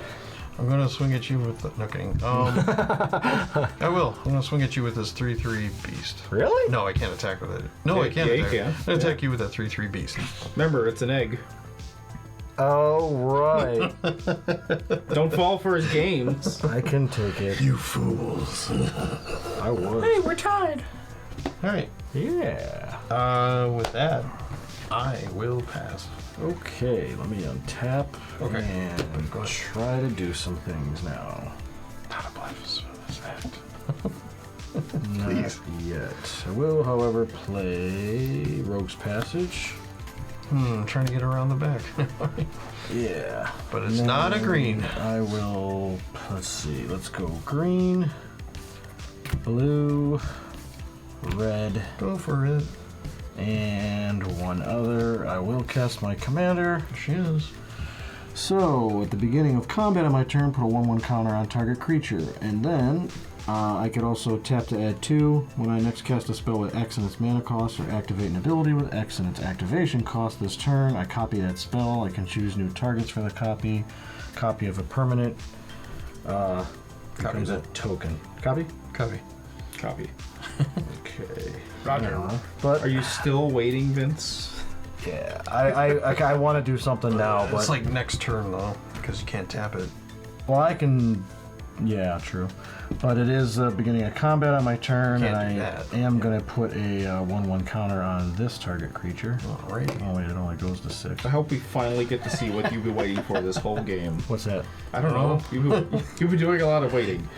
I'm gonna swing at you with no kidding. I will. I'm gonna swing at you with this 3/3 beast. Really? No, I can't attack with it. No, I can't Yeah, you attack. can. I'm gonna attack you with that 3/3 beast. Remember, it's an egg. Oh right. Don't fall for his games. I can take it. You fools! I would. Hey, we're tied. All right. Yeah. With that, I will pass. Okay, let me untap Okay. and Go ahead. try to do some things now. Not a blasphemous act. Not yet. I will, however, play Rogue's Passage. Trying to get around the back. Yeah. But it's not a green. I will, let's see, let's go green, blue, red, Go for it. and one other. I will cast my commander. She is. So, at the beginning of combat on my turn, put a 1/1 counter on target creature, and then I could also tap to add 2. When I next cast a spell with X in its mana cost or activate an ability with X in its activation cost this turn, I copy that spell. I can choose new targets for the copy. Copy of a permanent. Becomes a token. Copy? Copy. Copy. Okay. Roger. But Are you still waiting, Vince? yeah, I want to do something now, but It's like next turn though, because you can't tap it. well, I can. Yeah, true. But it is beginning of combat on my turn, Can't and do I that. am going to put a 1/1 counter on this target creature. Alright. Oh wait, it only goes to 6. I hope we finally get to see what you've been waiting for this whole game. What's that? I don't know. You've been doing a lot of waiting.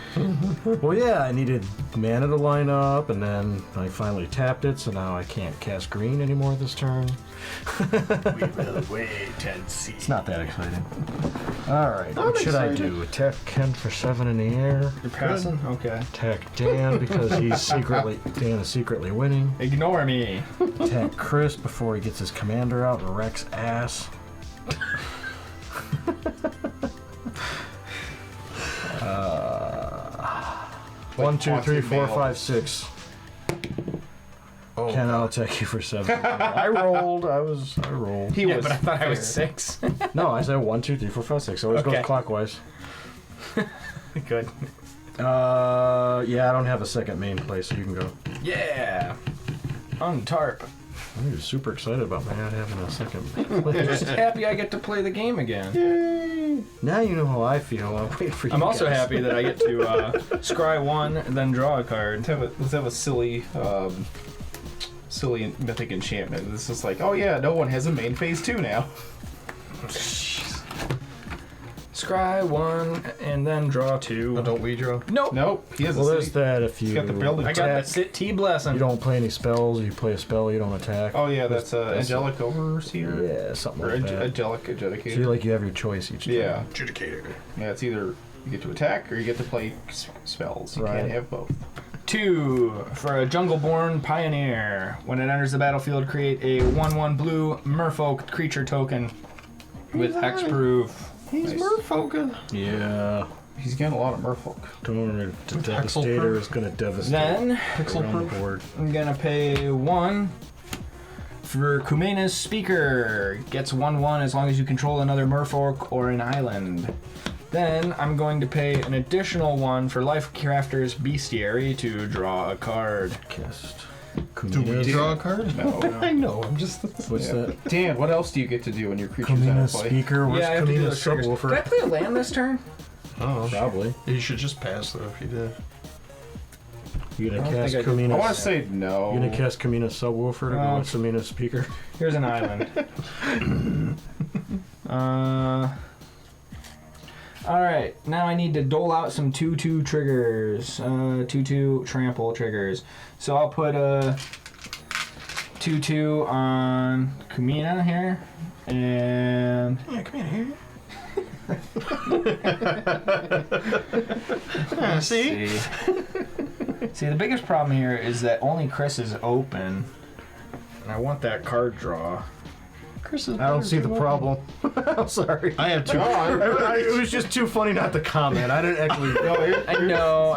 Well, yeah, I needed mana to line up, and then I finally tapped it, so now I can't cast green anymore this turn. We will wait and see. It's not that exciting. All right, I'm what should I excited. do? Attack Ken for 7 in the air. You're passing? Okay. Attack Dan because Dan is secretly winning. Ignore me. Attack Chris before he gets his commander out and wrecks ass. One, two, three, four, five, 6. Oh, Ken, I'll attack you for 7. I rolled. I rolled. He Yeah, was but I thought I was fair. 6. No, I said 1, 2, 3, 4, 5, 6. So it Okay. goes clockwise. Good. Yeah, I don't have a second main play, so you can go. Yeah. Untarp. I'm just super excited about my not having a second main play. Just happy I get to play the game again. Now you know how I feel. I'll wait for you. I'm also guys. happy that I get to scry 1 and then draw a card. Let's have a silly mythic enchantment. This is like, oh yeah, no one has a main phase 2 now. Scry 1 and then draw 2. oh, don't we draw? Nope. Nope, he has Well, a there's city. that if you got the building. I got the attack, sit T blessing. you don't play any spells. You play a spell, you don't attack. Oh yeah, that's Angelic Overseer. Yeah, something Or like that. Angelic So you Adjudicator. you have your choice each turn. Yeah. Adjudicator. Yeah, it's either you get to attack or you get to play spells. You Right. can't have both. 2 for a Jungleborn Pioneer. When it enters the battlefield, create a 1/1 blue Merfolk creature token with hexproof. He's Nice. merfolk. Yeah. He's getting a lot of merfolk. Don't worry, the With Devastator Hexel is going to devastate Then around the board. I'm gonna pay 1 for Kumena's Speaker. Gets 1/1 as long as you control another Merfolk or an island. Then I'm going to pay an additional 1 for Lifecrafter's Bestiary to draw a card. Cast. Do we Kumina's- draw a card? No. I know. I'm just. What's Yeah. that? Dan, what else do you get to do when your creature's out of Kumina's play? Speaker. Where's I have to do Kumina's those triggers. Did I Subwoofer? play a land this turn? Oh, Probably. you should just pass though if you did. You gonna I don't cast think I did. I want Kumina's? to say no. You gonna cast Kumina's Subwoofer to go with Kumina's Speaker? Here's an island. Alright, now I need to dole out some 2/2 triggers. 2/2 trample triggers. So I'll put a 2/2 on Kumena here. And Yeah, come here. See? See, the biggest problem here is that only Chris is open. And I want that card draw. Chris is I don't see the problem. I'm sorry. I have 2. It was just too funny not to comment. I didn't actually. I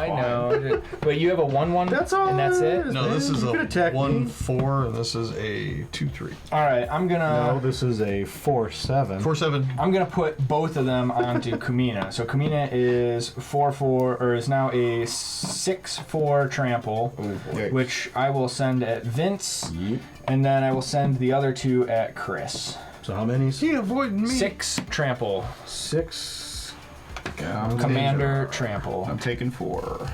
know. But you have a 1/1 That's all. and that's it it? is, No, man. this is You a can attack me. 1/4, and this is a 2/3. Alright, I'm No, gonna this is a 4/7. 4/7. I'm gonna put both of them onto Kumena. So Kumena is 4/4 or is now a 6/4 trample, Yeah. which I will send at Vince, Yeet. and then I will send the other 2 at Chris. So how many? He avoiding me. 6 trample. 6. Commander trample. I'm taking 4.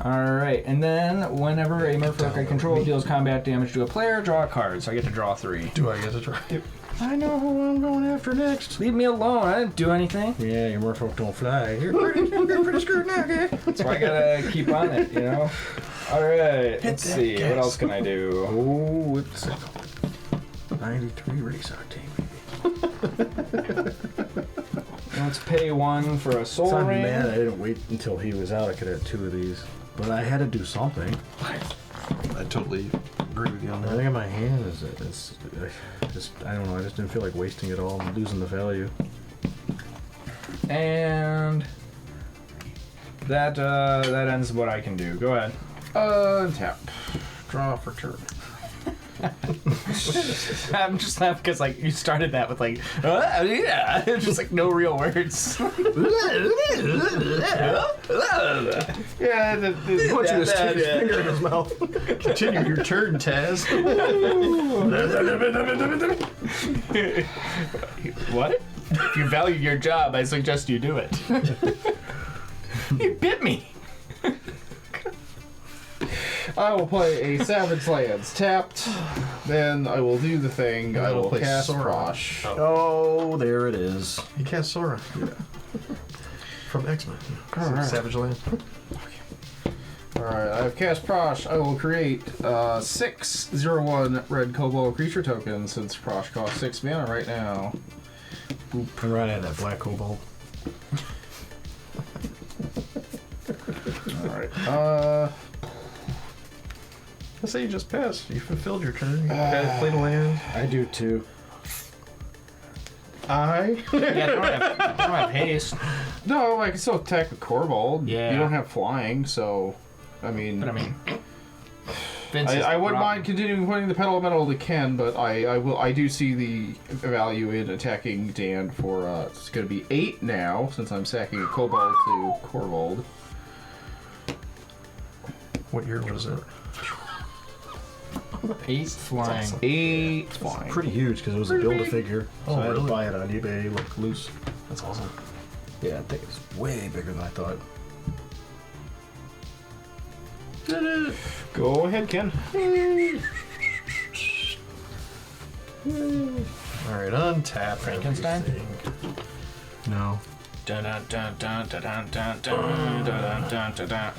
Alright, and then whenever a Merfolk I control deals combat damage to a player, draw a card. So I get to draw 3. Do I get to try? I know who I'm going after next. Leave me alone, I didn't do anything. Yeah, your merfolk don't fly. You're pretty screwed now, guy. So I gotta keep on it, you know? Alright, let's see. What else can I do? Oh, it's 93 race octane. Let's pay 1 for a soul So I'm ring. mad I didn't wait until he was out. I could have 2 of these. But I had to do something. I totally agree with you on I that. think in my hand is I don't know. I just didn't feel like wasting it all and losing the value. And That ends what I can do. Go ahead. Tap. Draw for turn. I'm just laughing because like you started that with like yeah, just like no real words. Yeah, I want you to stick his finger in his mouth. Continue your turn, Taz. What? If you value your job, I suggest you do it. You bit me. I will play a Savage Lands tapped. Then I will do the thing. I will play cast Sora. Prossh. Oh, there it is. He cast Sora. From X-Men. Alright. Savage Land. Alright, I have cast Prossh. I will create 6/01 red kobold creature token since Prossh costs 6 mana right now. I'm right at that black kobold. Alright, I say you just passed. You fulfilled your turn. You played a land. I do too. Yeah, don't have haste. no, I can still attack with Kobold. Yeah. You don't have flying, so I mean, But I mean, Vince I wouldn't robbing. mind continuing putting the pedal metal to Ken, but I do see the value in attacking Dan for it's going to be 8 now since I'm sacking a Kobold to Korvold. What year was it? 8 flying. 8 flying. Pretty huge because it was a build-a-figure. So Oh, I had to really? buy it on eBay, like loose. That's awesome. Yeah, I think it's way bigger than I thought. Go ahead, Ken. Alright, untap. Frankenstein? everything. No. Dun dun dun dun dun dun dun dun dun dun dun dun.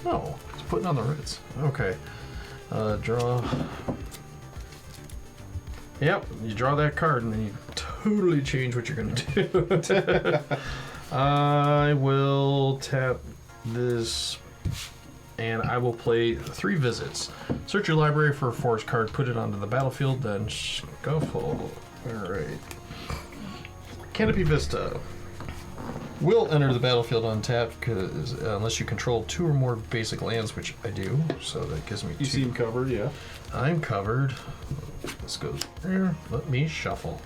Oh, it's putting on the Ritz. Okay. Draw. Yep, you draw that card and then you totally change what you're going to do. I will tap this and I will play 3 visits. Search your library for a forest card, put it onto the battlefield, then shuffle. Alright. Canopy Vista. Will enter the battlefield untapped because unless you control 2 or more basic lands, which I do, so that gives me 2. You seem covered, yeah. I'm covered. This goes there. Let me shuffle.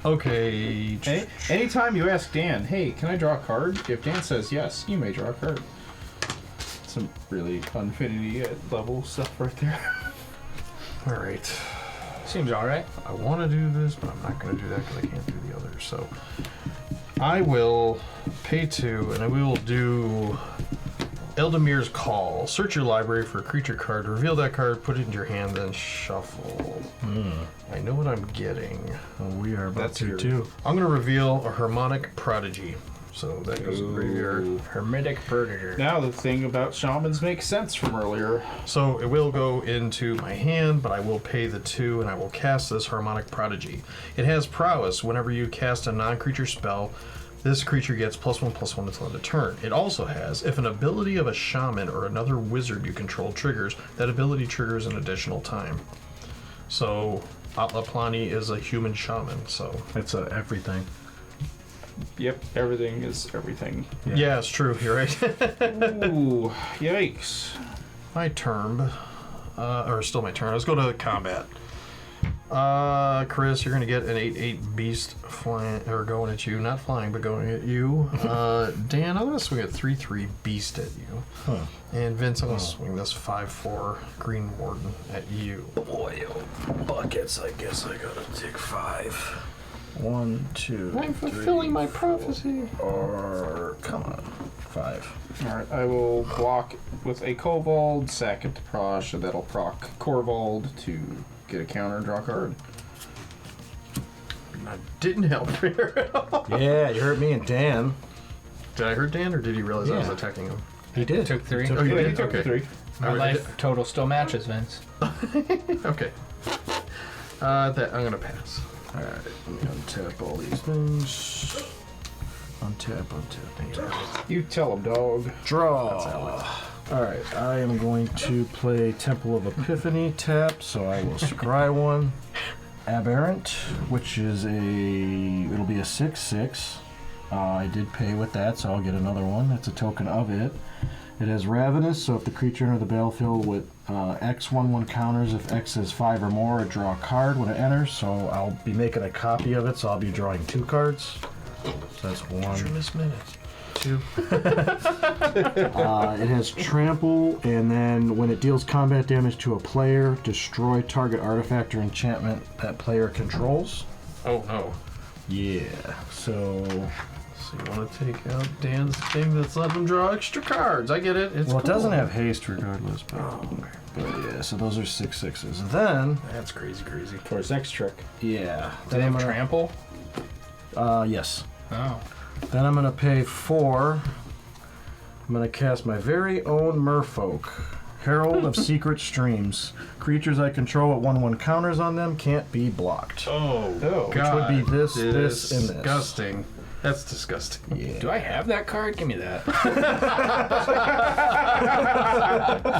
Okay. Hey, anytime you ask Dan, hey, can I draw a card? If Dan says yes, you may draw a card. Some really infinity level stuff right there. All right. Seems alright. I want to do this, but I'm not going to do that because I can't do the others. So I will pay 2, and I will do Eldemir's Call. Search your library for a creature card, reveal that card, put it into your hand, then shuffle. I know what I'm getting. Well, we are about That's to your- too. I'm going to reveal a Harmonic Prodigy. So that goes in the graveyard. Hermetic Predator. Now the thing about shamans makes sense from earlier. So it will go into my hand, but I will pay the 2 and I will cast this Harmonic Prodigy. It has prowess. Whenever you cast a non-creature spell, this creature gets +1/+1 until end of turn. It also has, if an ability of a shaman or another wizard you control triggers, that ability triggers an additional time. So Atla is a human shaman, so... It's everything. Yep, everything is everything. Yeah, it's true. You're right. Ooh, yikes. My turn. Or still my turn. Let's go to combat. Chris, you're going to get an 8/8 beast flying, or going at you. Not flying, but going at you. Dan, I'm going to swing a 3/3 beast at you. Huh. And Vince, I'm going to swing this 5/4 green warden at you. Boy, oh, buckets. I guess I gotta take 5. 1, 2. I'm fulfilling my 4, prophecy. Or come on, 5. Alright, I will block with a Kobold, sack it to Prossh, and that'll proc Korvold to get a counter and draw a card. That didn't help here. Yeah, you heard me and Dan. Did I hurt Dan, or did he realize I was Yeah. attacking him? He did. Took 3. Oh, you Yeah, he did? took Okay. 3. My life total still matches, Vince. Okay. That I'm going to pass. Alright, let me untap all these things. Untap. You tell him, dog. Draw. Alright, I am going to play Temple of Epiphany tap, so I will scry one. Aberrant, which is it'll be a 6/6. I did pay with that, so I'll get another one. That's a token of it. It has Ravenous, so if the creature enters the battlefield with X 1/1 counters, if X is 5 or more, it draw a card when it enters. So I'll be making a copy of it, so I'll be drawing 2 cards. So that's 1. Miss minutes. 2. It has Trample, and then when it deals combat damage to a player, destroy target artifact or enchantment that player controls. Oh no. Yeah, so... So you want to take out Dan's thing that's letting him draw extra cards. I get it. It's Well, it cool. doesn't have haste regardless, but yeah, so those are 6/6s. Then, That's crazy. For his next trick. yeah. Do they have trample? Yes. Oh. Then I'm going to pay 4. I'm going to cast my very own Merfolk. Herald of Secret Streams. Creatures I control at 1/1 counters on them can't be blocked. Oh, Oh. God. Which would be this, and this. Disgusting. That's disgusting. Yeah. Do I have that card? Give me that.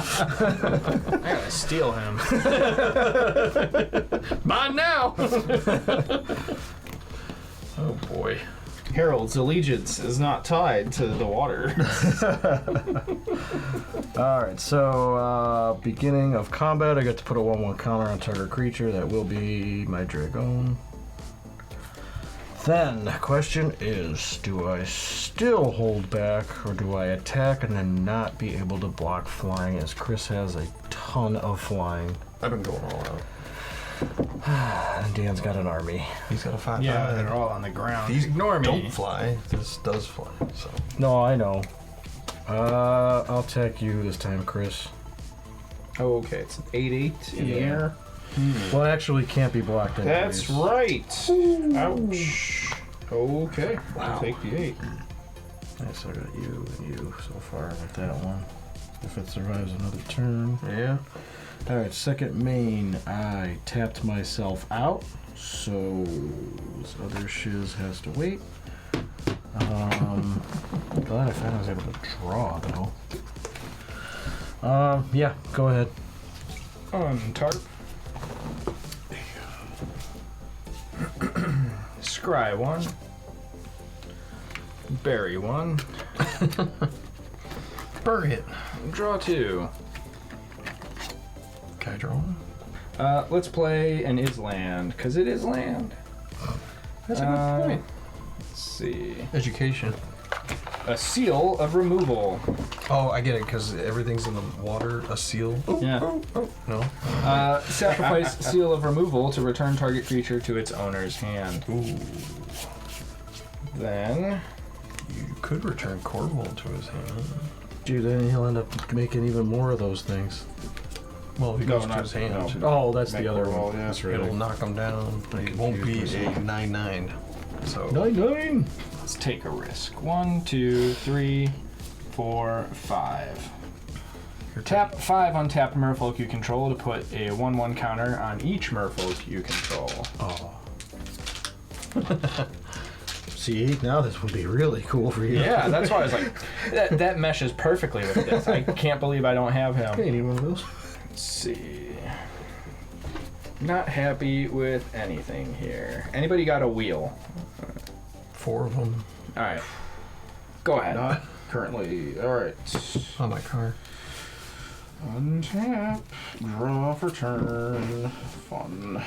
I gotta steal him. Mine now. Oh boy. Harold's allegiance is not tied to the water. Alright, so beginning of combat, I get to put a 1/1 counter on target creature. That will be my Dragon. Then, the question is, do I still hold back, or do I attack and then not be able to block flying, as Chris has a ton of flying? I've been going all out. And Dan's got an army. He's got a 5/5. Yeah, they're all on the ground. These Ignore me. don't fly. This does fly. So No, I know. I'll attack you this time, Chris. Oh, okay, it's an 8/8 in the Yeah. air. Well, it actually can't be blocked anyways. That's right. Ouch. Okay, I'll take the 8. Nice, I got you and you so far with that one. If it survives another turn. yeah. Alright, second main. I tapped myself out, so this other shiz has to wait. Glad I found I was able to draw, though. Yeah, go ahead. Tarp. Scry 1. Bury 1. Bury it. Draw 2. Can I draw one? Let's play an is land, because it is land. That's a good point. Let's see. Education. A seal of removal. Oh, I get it, because everything's in the water. A seal. Oh, Yeah. no. Sacrifice seal of removal to return target creature to its owner's hand. Ooh. Then You could return Corval to his hand. Dude, then he'll end up making even more of those things. Well, if he No, goes to not- his hand, no. Oh, that's Make the other roll, one. yeah. That's right. it'll knock him down. It won't be a 9/9. So 9/9. let's take a risk. 1, 2, 3, 4, 5. Tap 5 untapped merfolk you control to put a 1/1 counter on each merfolk you control. Oh. See, now this would be really cool for you. Yeah, that's why I was like, that meshes perfectly with this. I can't believe I don't have him. Hey, need one of those? Let's see. Not happy with anything here. Anybody got a wheel? 4 of them All right. Go ahead. Not currently. Alright. on my card. Untap. Draw for turn. Fun.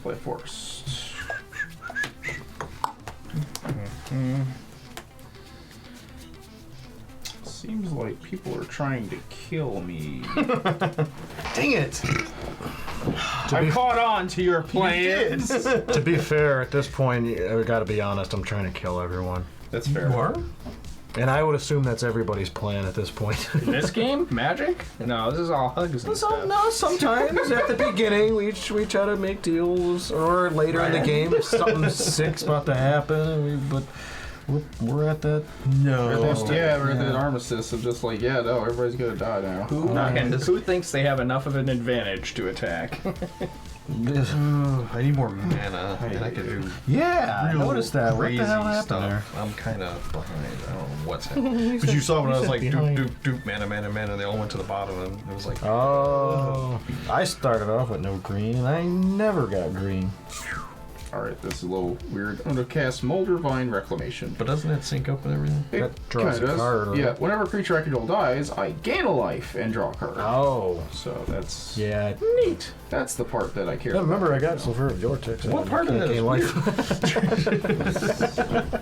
Play force. Seems like people are trying to kill me. Dang it! I caught on to your plans. To be fair, at this point, I gotta be honest, I'm trying to kill everyone. That's fair. You are? And I would assume that's everybody's plan at this point. This game? Magic? No, this is all hugs and stuff. No, sometimes at the beginning we try to make deals, or later in the game if something sick's about to happen. But we're at that. No. We're at that armistice of just like, yeah, no, everybody's gonna die now. Who thinks they have enough of an advantage to attack? I need more mana, and I could do Yeah, I real noticed that. What crazy the hell happened stuff. there? I'm kind of behind. I don't know what's happening. But you saw when I was like, behind. doop, mana, they all went to the bottom, and it was like, Oh, I started off with no green, and I never got green. Alright, this is a little weird. I'm going to cast Molder Vine Reclamation. But doesn't that sync up with everything? It That draws kinda a card, right? Yeah, whenever a creature I control dies, I gain a life and draw a card. Oh. So that's Yeah. Neat. that's the part that I care Yeah, about. remember, I got Sulfur Vortex. What part of that is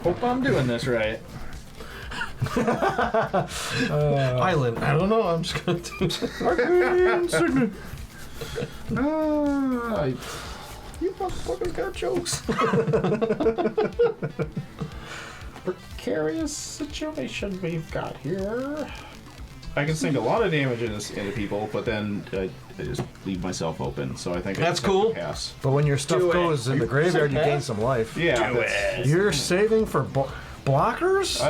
Hope I'm doing this right. Island. I don't know. I'm just gonna do You motherfuckers got jokes. Precarious situation we've got here. I can sink a lot of damage into people, but then I just leave myself open. So I think That's I just have to cool. Pass. But when your stuff goes in the graveyard, you gain some life. Yeah, You're saving for blockers?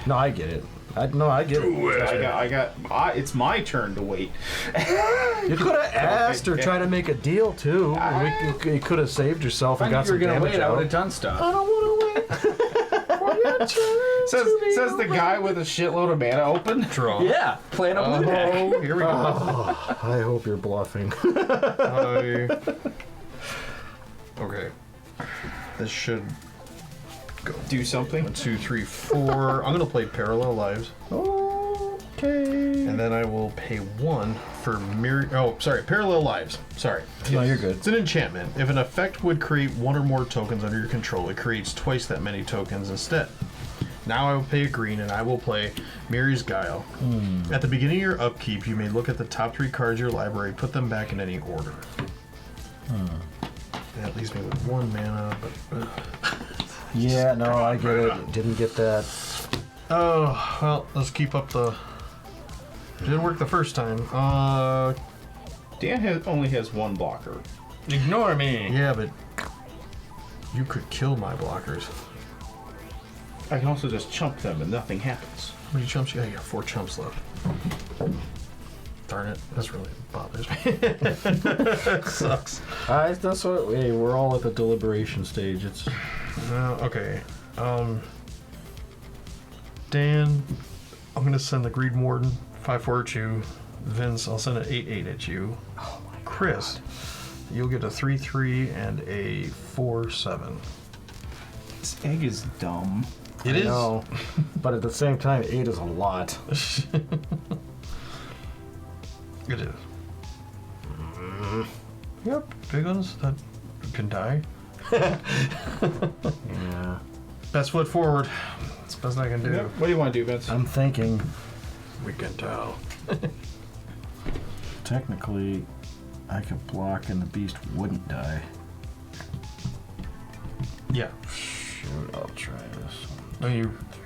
No, I get it. I get it. It's my turn to wait. You could have asked or tried to make a deal too. You could have saved yourself and got some damage I would have out. done stuff. I don't want to wait. For your turn Says to be the guy with a shitload of mana open. draw. Yeah, playing a blue deck. Oh, here we go. I hope you're bluffing. Okay. This should go. Do something. 1, 2, 3, 4. I'm gonna play Parallel Lives, Okay. and then I will pay 1 for Parallel Lives. Sorry. No, you're good. It's an enchantment. If an effect would create 1 or more tokens under your control, it creates twice that many tokens instead. Now I will pay a green, and I will play Mirri's Guile. At the beginning of your upkeep, you may look at the top 3 cards of your library, put them back in any order. That leaves me with 1 mana, but... Yeah, no, I get it. Didn't get that. Oh, well, let's keep up the... Didn't work the first time. Dan only has 1 blocker. Ignore me. Yeah, but... You could kill my blockers. I can also just chump them and nothing happens. How many chumps you got? You got 4 chumps left. Darn it. That's really bothers me. Sucks. That's what. Hey, we're all at the deliberation stage. It's. Okay. Dan, I'm gonna send the Greed Warden 5/4 at you. Vince, I'll send an 8/8 at you. Oh my God. Chris, you'll get a 3/3 and a 4/7. This egg is dumb. It is. No, but at the same time, 8 is a lot. It is. Yep, big ones that can die. Yeah. Best foot forward. That's the best I can do. Yep. What do you want to do, Vince? I'm thinking. We can tell. Technically, I could block and the beast wouldn't die. Yeah. Shoot, I'll try this one. No,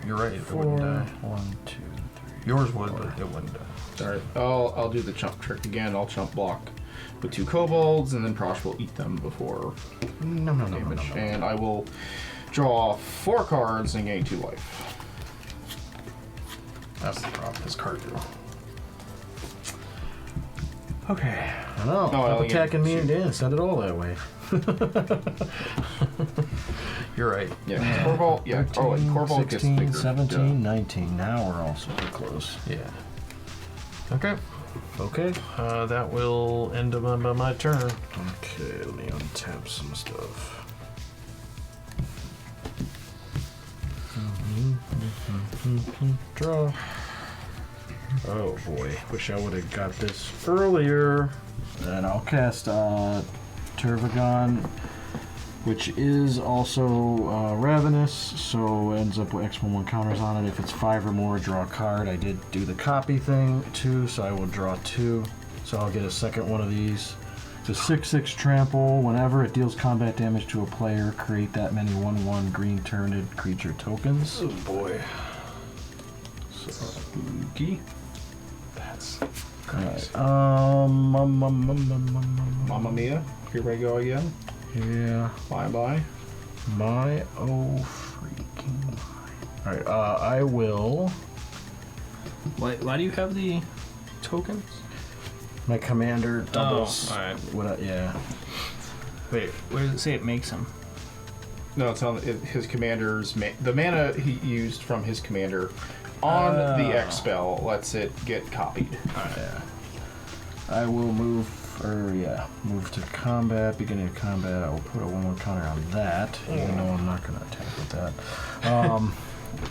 you're right. It 4, wouldn't die. 1, 2, 3. Yours would, but it wouldn't die. Alright, I'll do the chump trick again. I'll chump block with 2 kobolds, and then Prossh will eat them before No. damage. And I will draw 4 cards and gain 2 life. That's the problem. His card draw. Okay. I know. Oh, Stop yeah, attacking me shoot. and Dan. Send it all that way. You're right. Yeah, Corvold. Yeah, 13, Corvold gets 16, bigger. 17, 19. Now we're all super close. Yeah. Okay. Okay. That will end my turn. Okay, let me untap some stuff. Draw. Oh boy, wish I would have got this earlier. Then I'll cast Tervagon, which is also Ravenous, so ends up with X11 counters on it. If it's 5 or more, draw a card. I did do the copy thing too, so I will draw 2. So I'll get a second one of these. It's a 6/6 trample. Whenever it deals combat damage to a player, create that many 1/1 green turned creature tokens. Oh boy. Spooky. That's Alright. Mamma Mia. Here I go again. Yeah. Bye. My oh freaking my. Alright, I will. Why do you have the tokens? My commander doubles. Oh, alright. Yeah. Wait, where does it say it makes them? No, it's on his commander's... the mana he used from his commander on the X spell lets it get copied. Yeah. I will move Move to combat. Beginning of combat. I will put a 1/1 counter on that, even though I'm not going to attack with that.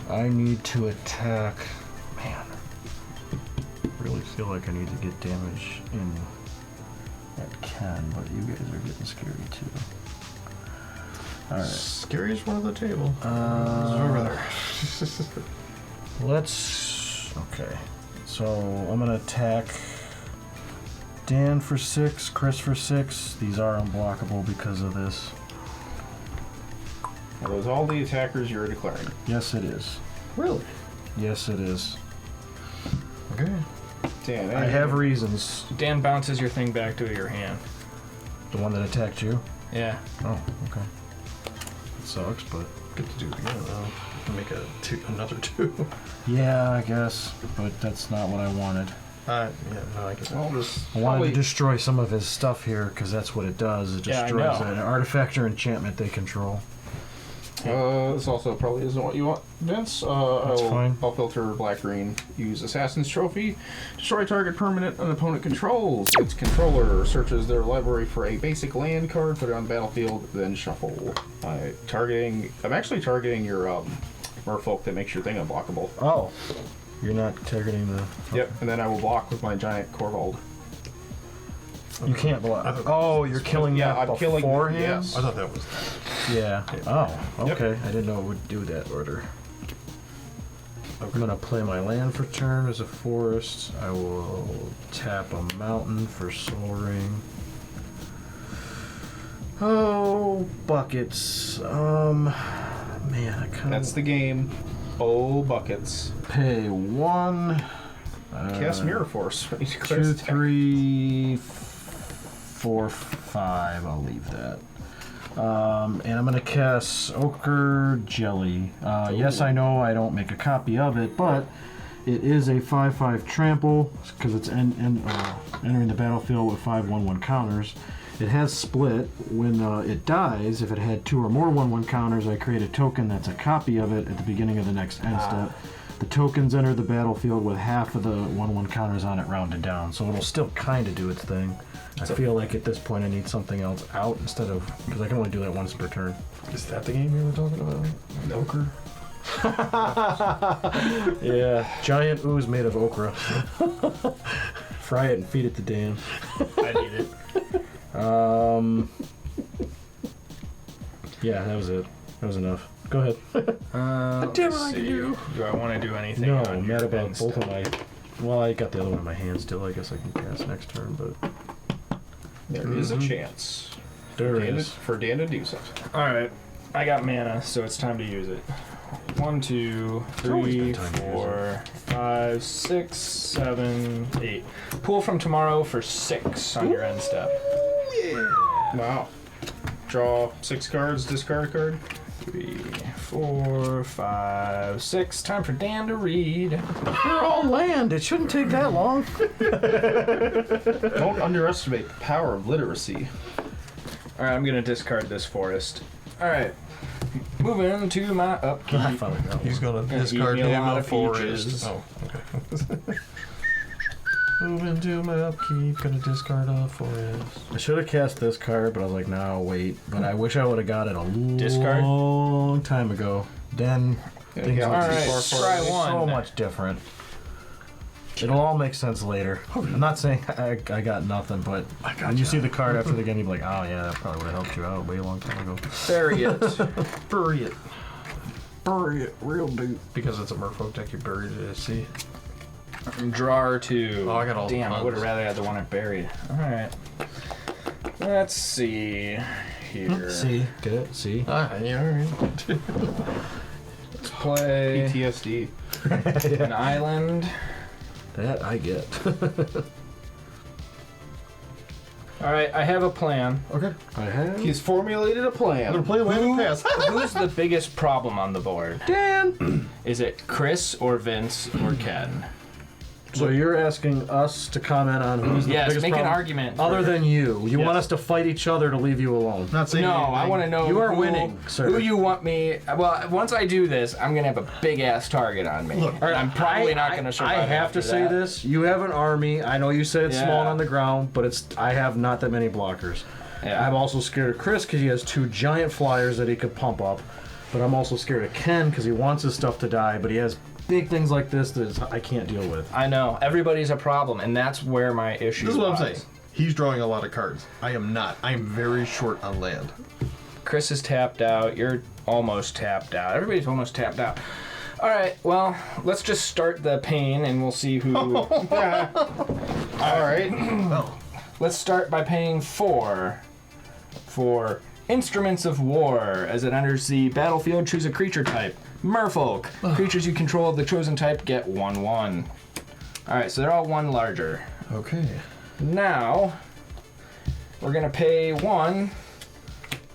I need to attack. Man, I really feel like I need to get damage in at Ken, but you guys are getting scary too. All right. Scariest one on the table. Over there. Okay. So I'm gonna attack Dan for 6, Chris for 6. These are unblockable because of this. Are those all the attackers you're declaring? Yes, it is. Really? Yes, it is. Okay. Dan, I have reasons. Dan bounces your thing back to your hand. The one that attacked you? Yeah. Oh, okay. It sucks, but Good to do it again, though. Make another 2. yeah, I guess. But that's not what I wanted. Yeah, no, I guess. Well, I wanted to destroy some of his stuff here because that's what it does. It Yeah, I destroys know. an artifact or enchantment they control. this also probably isn't what you want, Vince. That's fine. I'll filter black-green. Use Assassin's Trophy. Destroy target permanent an opponent controls. Its controller searches their library for a basic land card, put it on the battlefield, then shuffle. I'm actually targeting your merfolk that makes your thing unblockable. Oh. You're not targeting the... Yep, and then I will block with my giant Corvold. You can't block. Oh, you're killing Yeah, that I'm killing- beforehand? yes. I thought that was. Yeah. Oh, Yep. okay. I didn't know it would do that order. I'm gonna play my land for turn as a forest. I will tap a mountain for Soul Ring. Oh, buckets. Man, I kind That's of the game. Oh, buckets. pay 1. Cast Mirror Force. When you declare 2, attack. 3, 4, 5. I'll leave that. And I'm gonna cast Ochre Jelly. Yes, I know I don't make a copy of it, but it is a 5/5 trample because it's entering the battlefield with 5 1/1 counters. It has split. When it dies, if it had 2 or more 1/1 counters, I create a token that's a copy of it at the beginning of the next end step. The tokens enter the battlefield with half of the 1/1 counters on it rounded down, so it'll still kind of do its thing. I feel like at this point I need something else out instead of, because I can only do that once per turn. Is that the game you were talking about? Ochre? Yeah, giant ooze made of okra. Fry it and feed it to Dan. I need it. Yeah, that was it. That was enough. Go ahead. Let's see. Do I want to do anything? No, on I'm your mad about end both of step? my... Well, I got the other one in my hand still. I guess I can cast next turn, but... There is a chance There Dan is. for Dan to do something. All right, I got mana, so it's time to use it. 1, 2, always 3, been time to use 4, 5, 6, 7, 8. Pull from tomorrow for 6 on your end step. Wow. Draw 6 cards, discard a card. 3, 4, 5, 6. Time for Dan to read. They're all land. It shouldn't take that long. Don't underestimate the power of literacy. All right, I'm gonna discard this forest. All right, moving to my upkeep. I finally got He's one. gonna Gonna eat discard me a lot the of forest. peaches. Oh, okay. Moving to my upkeep, gonna discard a forest. I should have cast this card, but I was like, no, I'll wait. But I wish I would have got it a Discard? long time ago. Then things Yeah, would all be right, try one. so much different. It'll all make sense later. I'm not saying I got nothing, but when you see the card after the game, you'll be like, oh yeah, that probably would have helped you out way a long time ago. Bury it. Bury it. Bury it real deep. Because it's a merfolk deck, you buried it at sea. Drawer 2. Oh, I got all the Damn, I puns. would have rather had the one I buried. All right. Let's see here. See, get it? See. Yeah, alright. Let's play PTSD. an island. That I get. All right, I have a plan. Okay. I have. He's formulated a plan. I'm gonna play land and pass. Who's the biggest problem on the board? Dan. Is it Chris or Vince or Ken? So you're asking us to comment on who's the Yes, biggest make an problem? argument. Other for- than you. You want us to fight each other to leave you alone. Not saying No, anything. I want to know You are who, winning, sir. who you want me. Well, once I do this, I'm gonna have a big ass target on me. Look, and I'm probably not gonna I survive. have to after say that. this. You have an army. I know you said it's small and Yeah. on the ground, but I have not that many blockers. Yeah. I'm also scared of Chris because he has 2 giant flyers that he could pump up. But I'm also scared of Ken because he wants his stuff to die, but he has big things like this that I can't deal with. I know everybody's a problem, and that's where my issue. This is what I'm lies. saying. He's drawing a lot of cards. I am not. I am very short on land. Chris is tapped out. You're almost tapped out. Everybody's almost tapped out. All right. Well, let's just start the pain, and we'll see who. All right. Well, Let's start by paying 4 for Instruments of War. As it enters the battlefield, choose a creature type. Merfolk. Creatures you control of the chosen type get 1/1. All right, so they're all 1 larger. okay. Now, we're gonna pay 1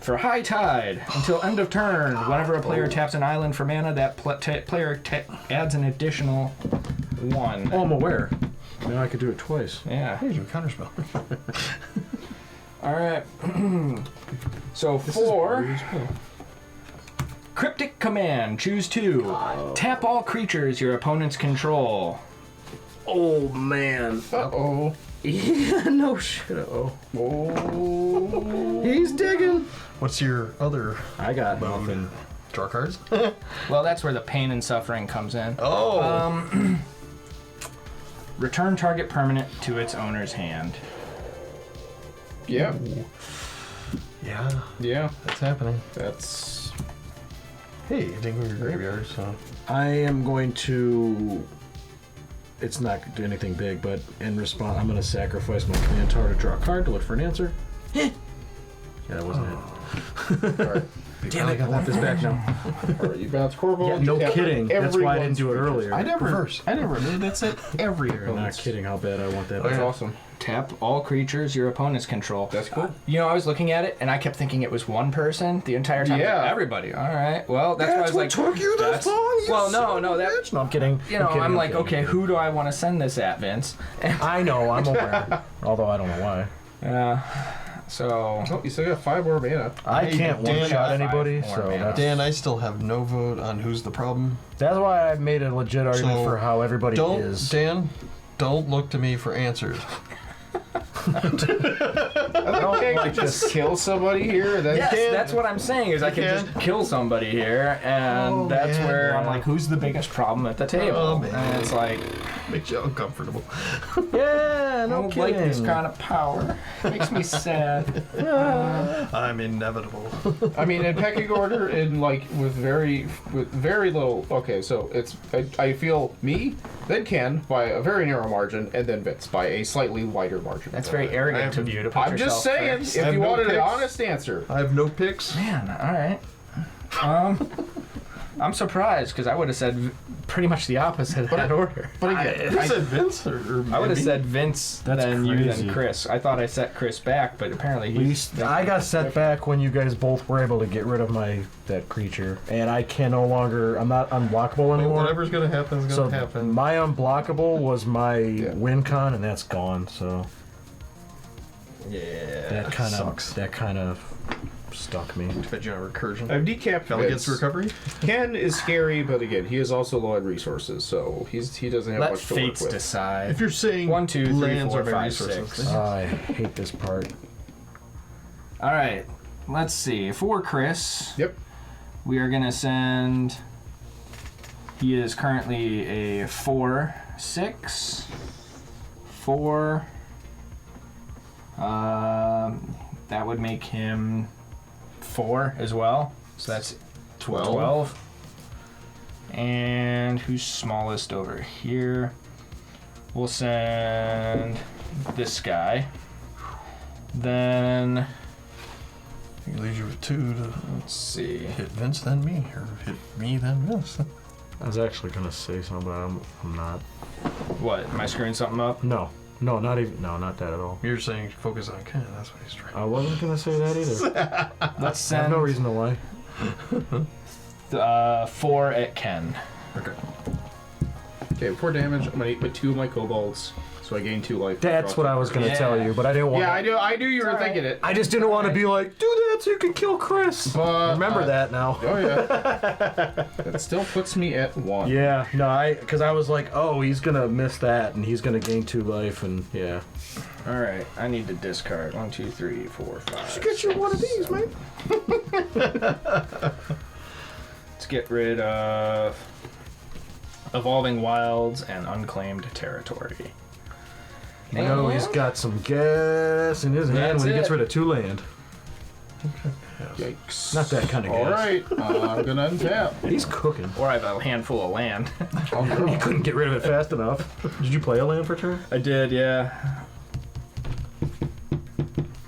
for High Tide until end of turn. Whenever a player taps an island for mana, that player adds an additional 1. Oh, I'm aware. Now I could do it twice. Yeah. Hey, you counterspell. All right. So 4. Cryptic Command. Choose 2. Tap all creatures your opponents control. Oh, man. Uh-oh. Yeah, no shit. Oh. He's digging. What's your other I got nothing. draw cards? Well, that's where the pain and suffering comes in. Oh. Return target permanent to its owner's hand. Yeah. Yeah, Yeah. that's happening. That's. Hey, it didn't go to your graveyard, so. I am going to. It's not going to do anything big, but in response, I'm going to sacrifice my command tower to draw a card to look for an answer. Yeah, that wasn't it. All right. Damn it, I want this back now. All right. You bounce Corvo. Yeah, you no tap kidding. That's why I didn't do it everyone's earlier. I never. Reverse. I never did. That's it. Every I'm not kidding how bad I want that That's back. awesome. Tap all creatures your opponents control. That's cool. You know, I was looking at it and I kept thinking it was one person the entire time. Yeah. Everybody. All right. Well, that's why I was like. took you this that's- long? You Well, no, son no. of a That. bitch. No, I'm kidding. You know, kidding, I'm like, kidding, okay, who do I want to send this at, Vince? I know, I'm aware. Although I don't know why. So. Oh, you still got 5 more mana. I Hey, can't Dan, one-shot anybody, five so more, man. that's, Dan, I still have no vote on who's the problem. that's why I made a legit argument So, for how everybody Don't, is. Dan, don't look to me for answers. I don't think I could just kill somebody here. Then Yes, can. that's what I'm saying. Is I can can. just kill somebody here, and Oh, that's man, where I'm yeah. like, who's the biggest problem at the table? Oh, man. And it's like, Makes you uncomfortable. Yeah, I no don't kidding. like this kind of power. Makes me sad. I'm inevitable. I mean, in pecking order, in like with very little. Okay, so it's I feel me, then Ken by a very narrow margin, and then Vince by a slightly wider margin. That's very arrogant of you to put I'm just yourself saying, first. if I have you no wanted an picks. honest answer. I have no picks. Man, all right. I'm surprised because I would have said pretty much the opposite of that order. But again, Who said Vince? Or I would have me? said Vince, That's then you, crazy. then Chris. I thought I set Chris back, but apparently he's. I got set back when you guys both were able to get rid of that creature, and I can no longer. I'm not unblockable anymore. Whatever's gonna happen is So gonna happen. my unblockable was my win con, and that's gone. So Yeah. that kind sucks. of stuck me. Bet you on recursion. I've decapped Elegance Vince. recovery. Ken is scary, but again, he is also low on resources, so he doesn't have Let much to work fates with. decide. If you're saying 1, 2, 3, lands 4, are 5, resources, 6. I hate this part. All right, let's see. For Chris, Yep. we are gonna send. He is currently a 4, 6, 4. That would make him 4 as well. So that's 12. And who's smallest over here? We'll send this guy. Then It leaves you with 2 to let's see. hit Vince, then me, or hit me, then Vince. I was actually gonna say something, but I'm not. What? Am I screwing something up? No, not even. No, not that at all. You're saying focus on Ken. That's what he's trying. I wasn't gonna say that either. Let's I have send no reason to lie. 4 at Ken. Okay. Okay, before damage, I'm gonna eat my 2 of my kobolds, so I gain 2 life. That's what I was going to Yeah. tell you, but I didn't want Yeah, I knew you were thinking it. I just didn't want to be like, do that so you can kill Chris. But, Remember that now. Oh yeah. That still puts me at 1. Yeah, no, because I was like, oh, he's going to miss that, and he's going to gain 2 life, and yeah. All right, I need to discard 1, 2, 3, 4, 5. Get you one of these, man. Let's get rid of Evolving Wilds and Unclaimed Territory. You know, he's got some gas in his hand That's when he gets it. rid of 2 land. Yikes. Not that kind of gas. All right, I'm gonna untap. He's cooking. Or I have a handful of land. He couldn't get rid of it fast enough. Did you play a land for turn? I did, yeah.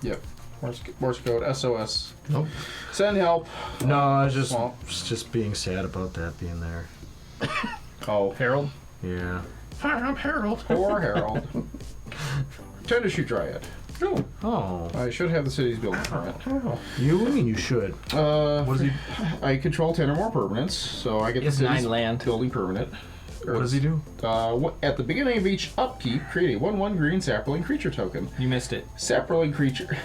Yep. Morse code, SOS. Nope. Send help. No, I was Well. just being sad about that being there. Oh, Harold? Yeah. Hi, I'm Harold. Poor Harold. Tend to shoot Dryad. Oh. I should have the city's building permit. You mean you should? What does he? I control 10 or more permanents, so I get It's the city's 9 land. building permanent. What does he do? At the beginning of each upkeep, create a 1/1 green sapling creature token. You missed it. Sapling creature.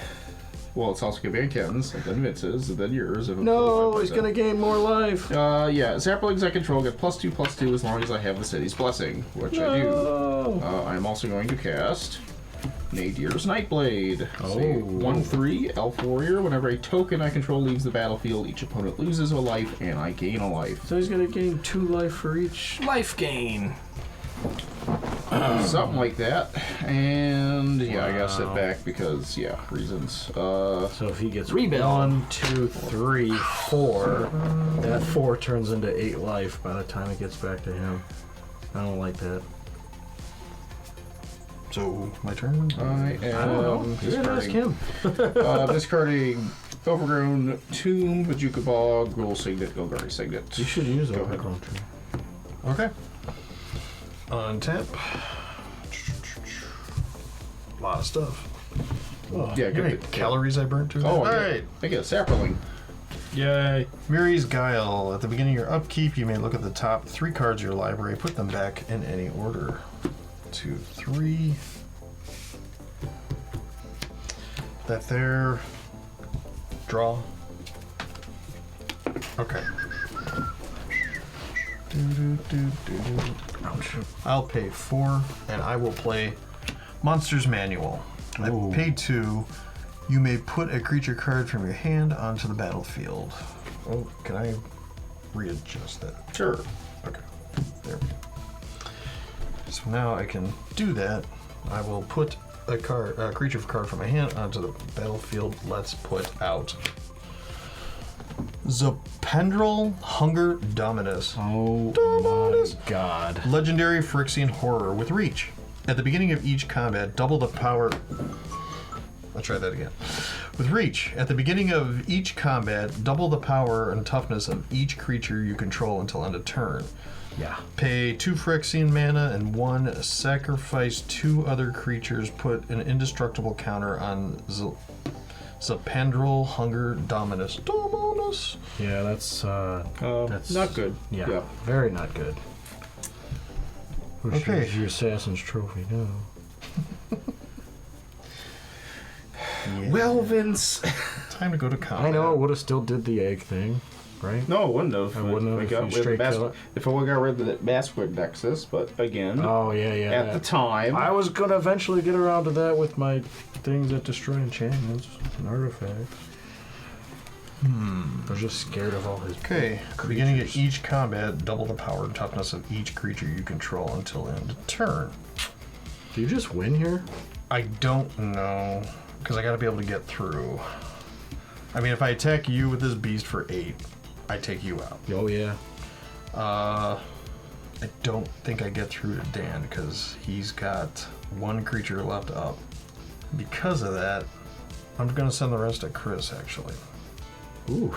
Well, it's also gonna be Ken's, and then Vince's, and then yours. If No, he's gonna gain more life. Yeah, saplings I control get +2/+2 as long as I have the city's blessing, which I do. Oh. I'm also going to cast Nadir's Nightblade. Oh. 1/3 Elf Warrior. Whenever a token I control leaves the battlefield, each opponent loses a life, and I gain a life. So he's gonna gain 2 life for each. Life gain. Something like that. And yeah, I gotta sit back because, yeah, reasons. So if he gets Rebuild. 1, 2, 3, 4, that 4 turns into 8 life by the time it gets back to him. I don't like that. So my turn. I am You gotta ask discarding, him. discarding Overgrown Tomb, Bajuka Bog, Ghoul Signet, Golgari Signet. You should use Go Overgrown ahead. Tree. Okay. Untap. A lot of stuff. Oh, Yeah, you know good. how many calories I burned too. Oh, all yeah. right. I get a sapling. Yay. Miri's Guile. At the beginning of your upkeep, you may look at the top 3 cards of your library, put them back in any order. 2, 3. That there. Draw. Okay. Ouch. I'll pay 4, and I will play Monster's Manual. I pay 2. You may put a creature card from your hand onto the battlefield. Oh, can I readjust that? Sure. Okay. There we go. So now I can do that. I will put a creature card from my hand onto the battlefield. Let's put out Zopendrel Hunger Dominus. Oh Dominus. my god. Legendary Phyrexian Horror with Reach. At the beginning of each combat, double the power. I'll try that again. With Reach, at the beginning of each combat, double the power and toughness of each creature you control until end of turn. Yeah. Pay 2 Phyrexian mana and 1. Sacrifice 2 other creatures. Put an indestructible counter on Zopendrel Hunger Dominus. Dominus. Yeah, that's Not good. Yeah, very not good. Which Okay. is your Assassin's Trophy now. Well, Vince. Time to go to combat. I know it would have still did the egg thing, right? No, it wouldn't have. I wouldn't have We if got you rid of straight the kill it. if I got rid of the Massacre Nexus, but again, Oh yeah, yeah. at the time, I was gonna eventually get around to that with my things that destroy enchantments and artifacts. I was just scared of all his. Okay, at the beginning of each combat, double the power and toughness of each creature you control until end of turn. Do you just win here? I don't know, because I gotta be able to get through. I mean, if I attack you with this beast for 8, I take you out. Oh yeah. I don't think I get through to Dan, because he's got 1 creature left up. Because of that, I'm gonna send the rest to Chris, actually. Ooh.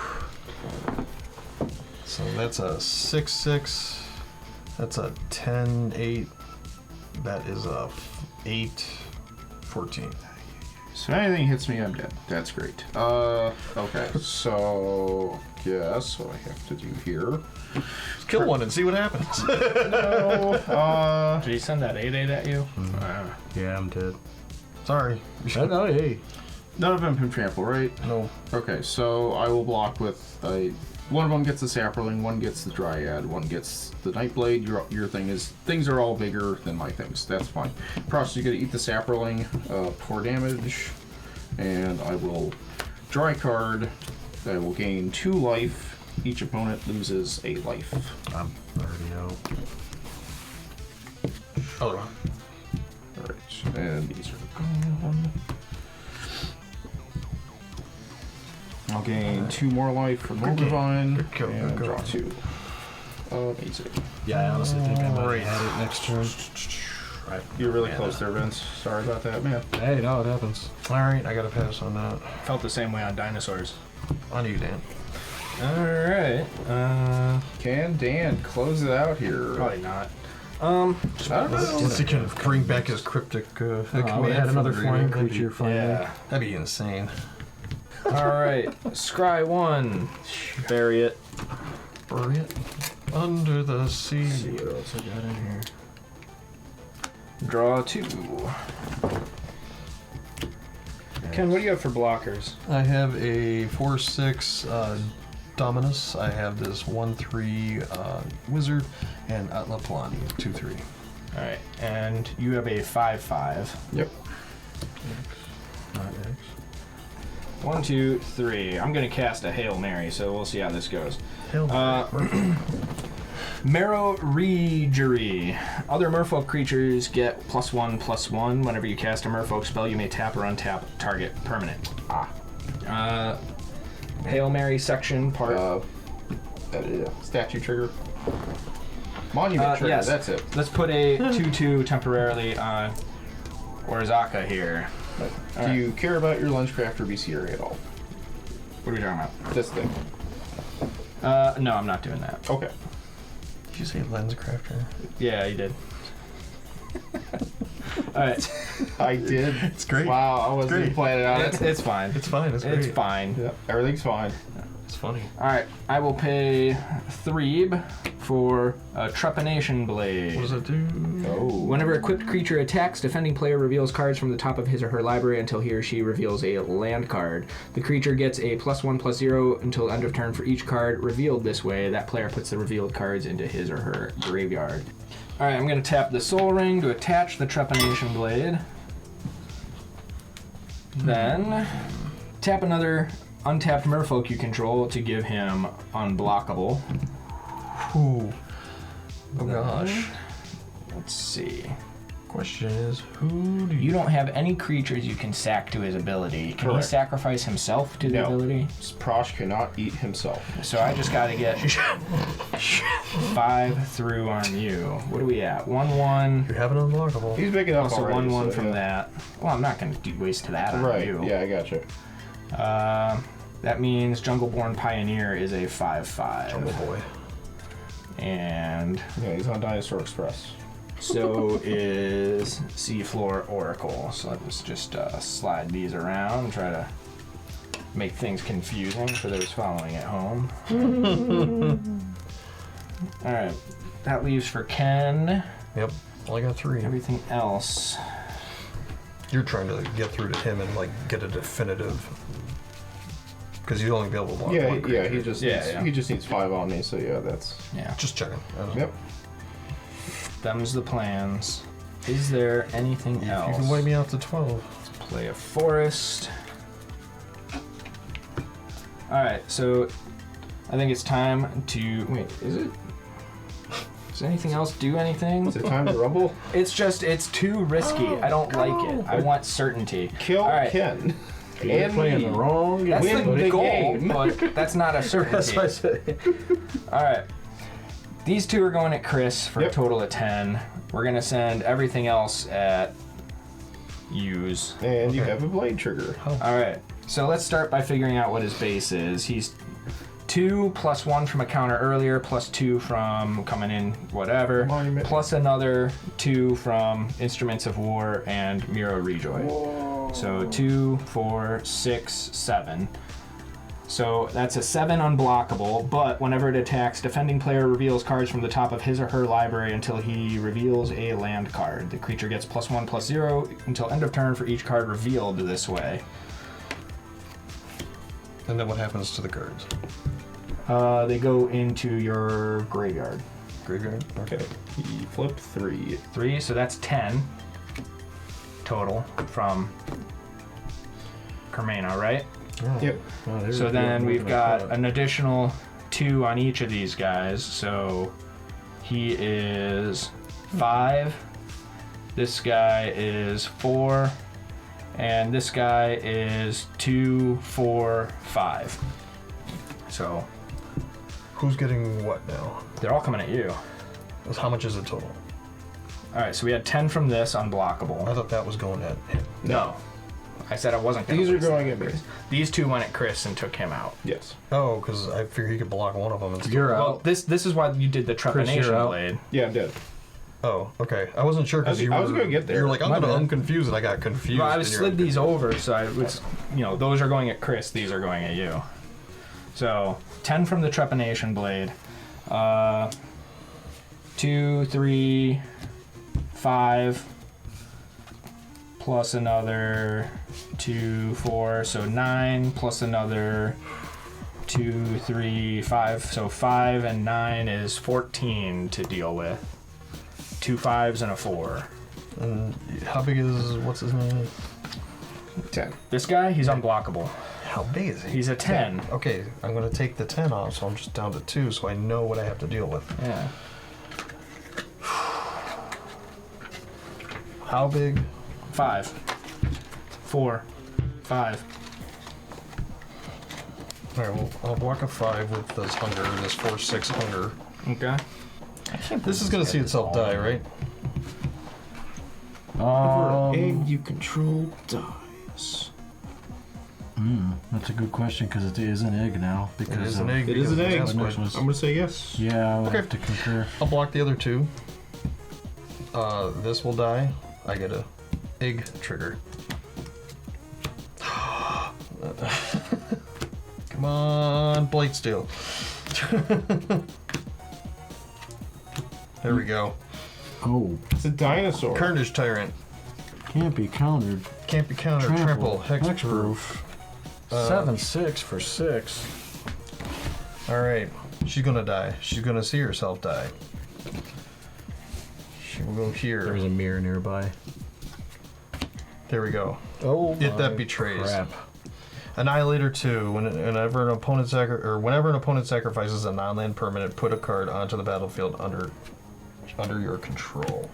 So that's a 6/6. That's a 10/8. That is a 8/14. so anything hits me, I'm dead. That's great. Okay, so guess what I have to do here. Just kill one and see what happens. No. Did he send that 8/8 at you? Yeah, I'm dead. Sorry. No, hey. None of them can trample, right? No. Okay, so I will block with one of them gets the Sapperling, one gets the Dryad, one gets the Nightblade. Your thing is things are all bigger than my things. That's fine. Prossh, you're gonna eat the Sapperling, 4 damage, and I will draw a card. I will gain 2 life. Each opponent loses a life. I'm already out. Other one. All right, and these are gone. I'll gain 2 more life from Moldavine Good kill, and good draw kill. 2. Amazing. Yeah, I honestly think I might have had it next turn. Right. You're really close there, Vince. Sorry about that, man. Hey, no, it happens. Alright, I gotta pass on that. Felt the same way on dinosaurs. On you, Dan. Alright. Can Dan close it out here? Probably not. I don't know. Let's see, can bring back his cryptic I command had another from flying Reader. creature finally. Yeah. That'd be insane. Alright. Scry 1. Bury it. Bury it under the sea. Let's see what else I got in here. Draw 2. Ken, what do you have for blockers? I have a 4/6 Dominus. I have this 1/3 Wizard and Atla 2/3. Alright, and you have a 5/5. Yep. Not X. 1, 2, 3. I'm gonna cast a Hail Mary, so we'll see how this goes. Hell Marrow Regery. Other merfolk creatures get +1/+1. Whenever you cast a merfolk spell, you may tap or untap target permanent. Hail Mary section part. Statue trigger. Monument trigger, yes. that's it. Let's put a 2/2 temporarily on Orzhaka here. Do you care about your Lenscraft or Bestiary at all? What are we talking about? This thing. No, I'm not doing that. Okay. Did you say Lens Crafter? Yeah, you did. Alright. I did. It's great. Wow, I wasn't Great. planning on it. It's fine. It's fine. It's great. It's fine. Yep, everything's fine. It's funny. Alright, I will pay Threeb for a Trepanation Blade. What does it do? Oh. Whenever equipped creature attacks, defending player reveals cards from the top of his or her library until he or she reveals a land card. The creature gets a +1/+0 until end of turn for each card revealed this way. That player puts the revealed cards into his or her graveyard. Alright, I'm going to tap the Soul Ring to attach the Trepanation Blade. Then, tap another untapped merfolk you control to give him unblockable. Ooh. Oh gosh. Let's see. Question is, who do You don't have any creatures you can sack to his ability. Can he Correct. sacrifice himself to the No. ability? Prossh cannot eat himself. So I just gotta get 5 through on you. What are we at? 1/1. You have an unblockable. He's big enough Also already. 1/1 so, from yeah. that. Well, I'm not gonna waste that on Right, you. yeah, I gotcha. That means Jungleborn Pioneer is a 5/5. Jungle Boy. And Yeah, he's on Dinosaur Express. so is Seafloor Oracle. So let's just slide these around and try to make things confusing for those following at home. Alright, that leaves for Ken. Yep. Only got 3. Everything else. You're trying to get through to him and like get a definitive. Because you'd only be able to block Yeah, one yeah, creature. he just Yeah, needs, yeah. he just needs 5 on me, so yeah, that's Yeah, Just checking. yep. them's the plans. Is there anything You else? can wipe me out to 12. Play a forest. Alright, so I think it's time to. Wait, is it? Does anything else do anything? Is it time to rumble? It's just, it's too risky. I don't like it. I want certainty. Kill Alright. Ken. You're And playing me. the wrong That's game. the the goal, game. but that's not a certainty. say. Alright. These two are going at Chris for a Yep. total of 10. We're going to send everything else at use. And you Okay. have a blade trigger. Alright, so let's start by figuring out what his base is. He's 2 plus 1 from a counter earlier, plus 2 from coming in whatever, Monument. plus another 2 from Instruments of War and Miro Rejoy. So 2, 4, 6, 7. So that's a 7 unblockable, but whenever it attacks, defending player reveals cards from the top of his or her library until he reveals a land card. The creature gets +1/+0 until end of turn for each card revealed this way. And then what happens to the cards? They go into your graveyard. Graveyard? Okay. He flipped 3. 3, so that's 10 total from Kumena, right? Yep. Oh, So then we've got an additional 2 on each of these guys. So he is 5. This guy is 4. And this guy is 2, 4, 5. So Who's getting what now? they're all coming at you. How much is it total? Alright, so we had 10 from this I unblockable. thought that was going at him. No. I said I wasn't going to. These are going at me. These 2 went at Chris and took him out. Yes. Oh, because I figured he could block one of them and stuff. You're Well, out. this is why you did the Chris, trepanation you're out. blade. Yeah, I'm dead. Oh, okay. I wasn't sure because you were... I was gonna get there. You were like, I'm My going to bad. unconfuse it. I got confused. Well, I and was you're slid like- these over, so I was, those are going at Chris, these are going at you. So 10 from the trepanation blade. 2, 3, 5, plus another 2, 4, so 9, plus another 2, 3, 5. So 5 and 9 is 14 to deal with. 2 5s and a 4. And how big is... What's his name? 10. This guy, he's unblockable. How big is he? He's a 10. Okay, I'm going to take the 10 off, so I'm just down to 2, so I know what I have to deal with. Yeah. How big? 5, 4, 5. Alright, well, I'll block a 5 with this hunger, this 4/6 hunger. Okay. This is going to see itself die, right? Um, you control dies. That's a good question because it is an egg now. It Because is an of- egg. It is because an of the egg. aspect. Initials. I'm gonna say yes. Yeah, I would Okay. have to concur. I'll block the other 2. This will die. I get a egg trigger. Come on, Blightsteel. There we go. Oh, It's a dinosaur. Carnage Tyrant. can't be countered. Can't be countered. Trample. Hexproof. Hexproof. 7/6 for 6. Alright. She's gonna die. She's gonna see herself die. She will go here. There's a mirror nearby. There we go. Oh, It that my betrays. crap. Annihilator 2. Whenever an opponent sacrifices a non-land permanent, put a card onto the battlefield under your control.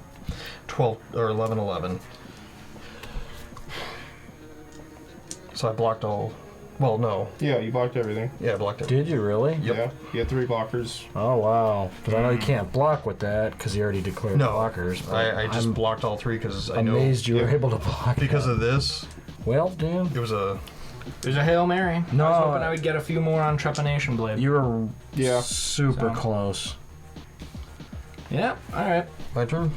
12 or 11/11. So I blocked all. Well, no. Yeah, you blocked everything. Yeah, I blocked it. Did you really? Yep. Yeah, you had 3 blockers. Oh, wow. But I know you can't block with that because you already declared No, blockers. but I just I'm blocked all 3 because I know amazed you were Yeah. able to block because that. of this. Well, Dan, It was a There's a Hail Mary. No, I was hoping I would get a few more on trepanation blade. you were Yeah. super So. close. Yep. All right. my turn.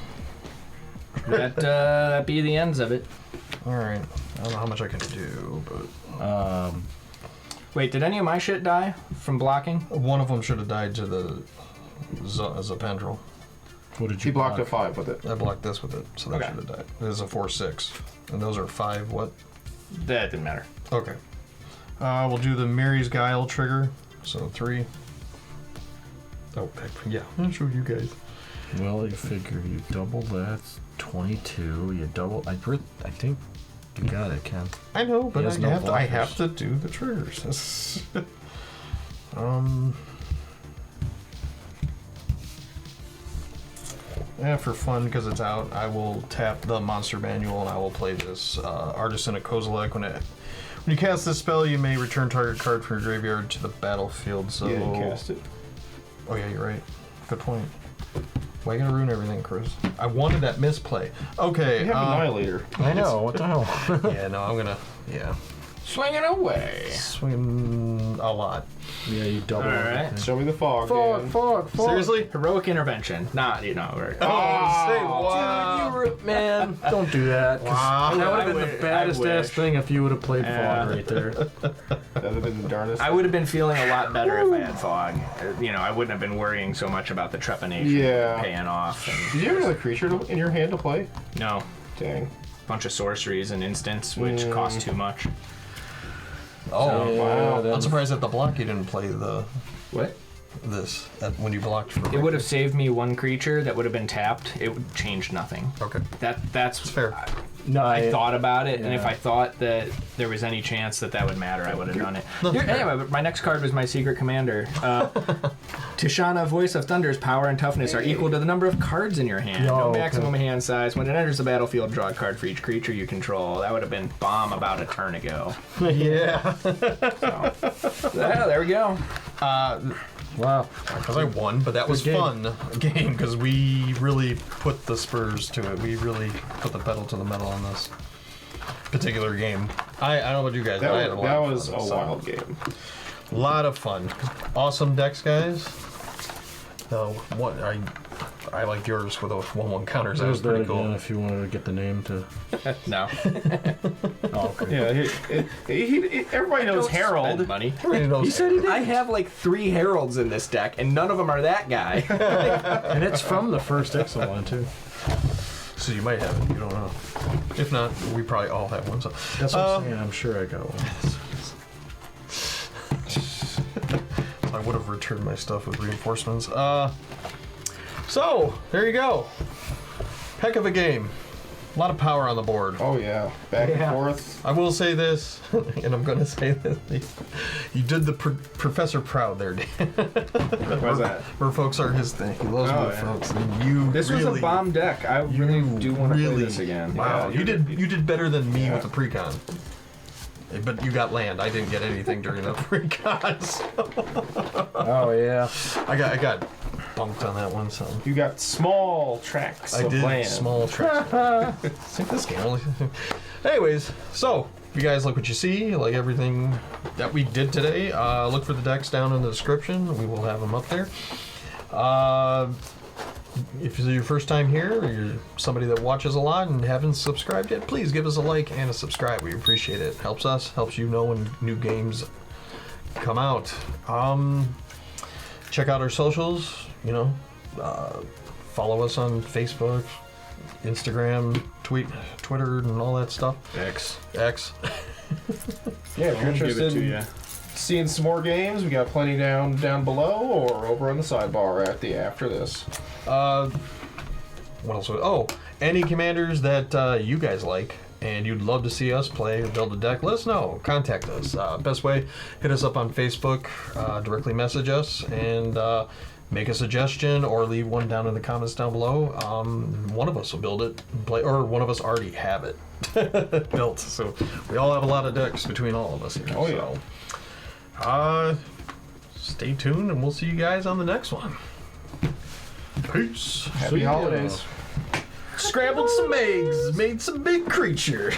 That be the ends of it. All right. I don't know how much I can do, but Wait, did any of my shit die from blocking? one of them should have died to the Zapendrel. What did He you blocked block? a 5 with it. I blocked this with it, so that Okay. should have died. It is a 4/6, and those are 5. What? That didn't matter. Okay. We'll do the Mary's Guile trigger. So 3. Oh, heck, yeah. I'll show you guys. Well, you figure you double that's 22. You double. I think you got it, Ken. I know, but He has I, no I blockers. have to do the triggers. Yeah, for fun, because it's out, I will tap the monster manual and I will play this Artisan of Kozilek. When you cast this spell, you may return target card from your graveyard to the battlefield. So, Yeah, you cast it. oh yeah, you're right. Good point. Why you gonna ruin everything, Chris? I wanted that misplay. Okay. You have Annihilator. I know. What the hell? Yeah, no, I'm gonna. Yeah, Swinging away. swinging a lot. Yeah, you double. All right. everything. Show me the fog, Dan. Fuck. Seriously? Heroic intervention. Not, say Dude, you were, man, don't do that. 'cause Wow. That would have I been the wish- baddest I ass wish. thing if you would have played Yeah. fog right there. That would have been the darndest. I would have been feeling a lot better if I had fog. You know, I wouldn't have been worrying so much about the trepidation paying off. And Did you have another creature in your hand to play? no, Dang. bunch of sorceries and instants, which cost too much. Oh, wow. I'm surprised at the block you didn't play What? when you blocked for It would have saved me one creature that would have been tapped. It would change nothing. Okay. That's Fair. No, I thought about it, and if yeah. I thought that there was any chance that would matter, I would have done it. Anyway, but my next card was my secret commander. Tishana, Voice of Thunder's power and toughness are equal to the number of cards in your hand. No maximum hand size. When it enters the battlefield, draw a card for each creature you control. That would have been bomb about a turn ago. Yeah. So, yeah, there we go. Wow. Because I won, but that was fun game because we really put the spurs to it. We really put the pedal to the metal on this particular game. I don't know about you guys, but I had a lot That of fun. was a wild game. A lot of fun. Awesome decks, guys. I like yours with those 1/1 counters. That was pretty cool. If you wanted to get the name to. No. Oh, okay. Yeah, everybody knows Harold. Spend money. He said he did. I have like 3 heralds in this deck, and none of them are that guy. And it's from the first Exo one, too. So you might have it. You don't know. If not, we probably all have one. So That's what I'm saying. I'm sure I got one. I would have returned my stuff with reinforcements. So there you go. Heck of a game. A lot of power on the board. Oh yeah, back and forth. I will say this, and I'm going to say this. You did the professor proud there, Dan. Why's that? Merfolks are his thing. He loves merfolks. And you This was a bomb deck. I really do want to play this again. Wow, Yeah, you did better than me with the precon. But you got land. I didn't get anything during the precons. Oh, yeah. I got bumped on that one. So You got small tracks I of did land. small tricks. I think this game only. Anyways, so if you guys like what you see, like everything that we did today, look for the decks down in the description. We will have them up there. If it's your first time here, or you're somebody that watches a lot and haven't subscribed yet, please give us a like and a subscribe. We appreciate it. Helps us, helps you know when new games come out. Check out our socials. Follow us on Facebook, Instagram, Twitter, and all that stuff. X. Yeah, if you're Give it interested to in you. seeing some more games, we got plenty down below or over on the sidebar after this. What else? Any commanders that you guys like and you'd love to see us play or build a deck, let us know. Contact us. Best way, hit us up on Facebook, directly message us, and make a suggestion or leave one down in the comments down below. One of us will build it and play, or one of us already have it built. So we all have a lot of decks between all of us here. Oh, yeah. So, stay tuned, and we'll see you guys on the next one. Peace. Happy holidays. Scrambled some eggs, made some big creatures.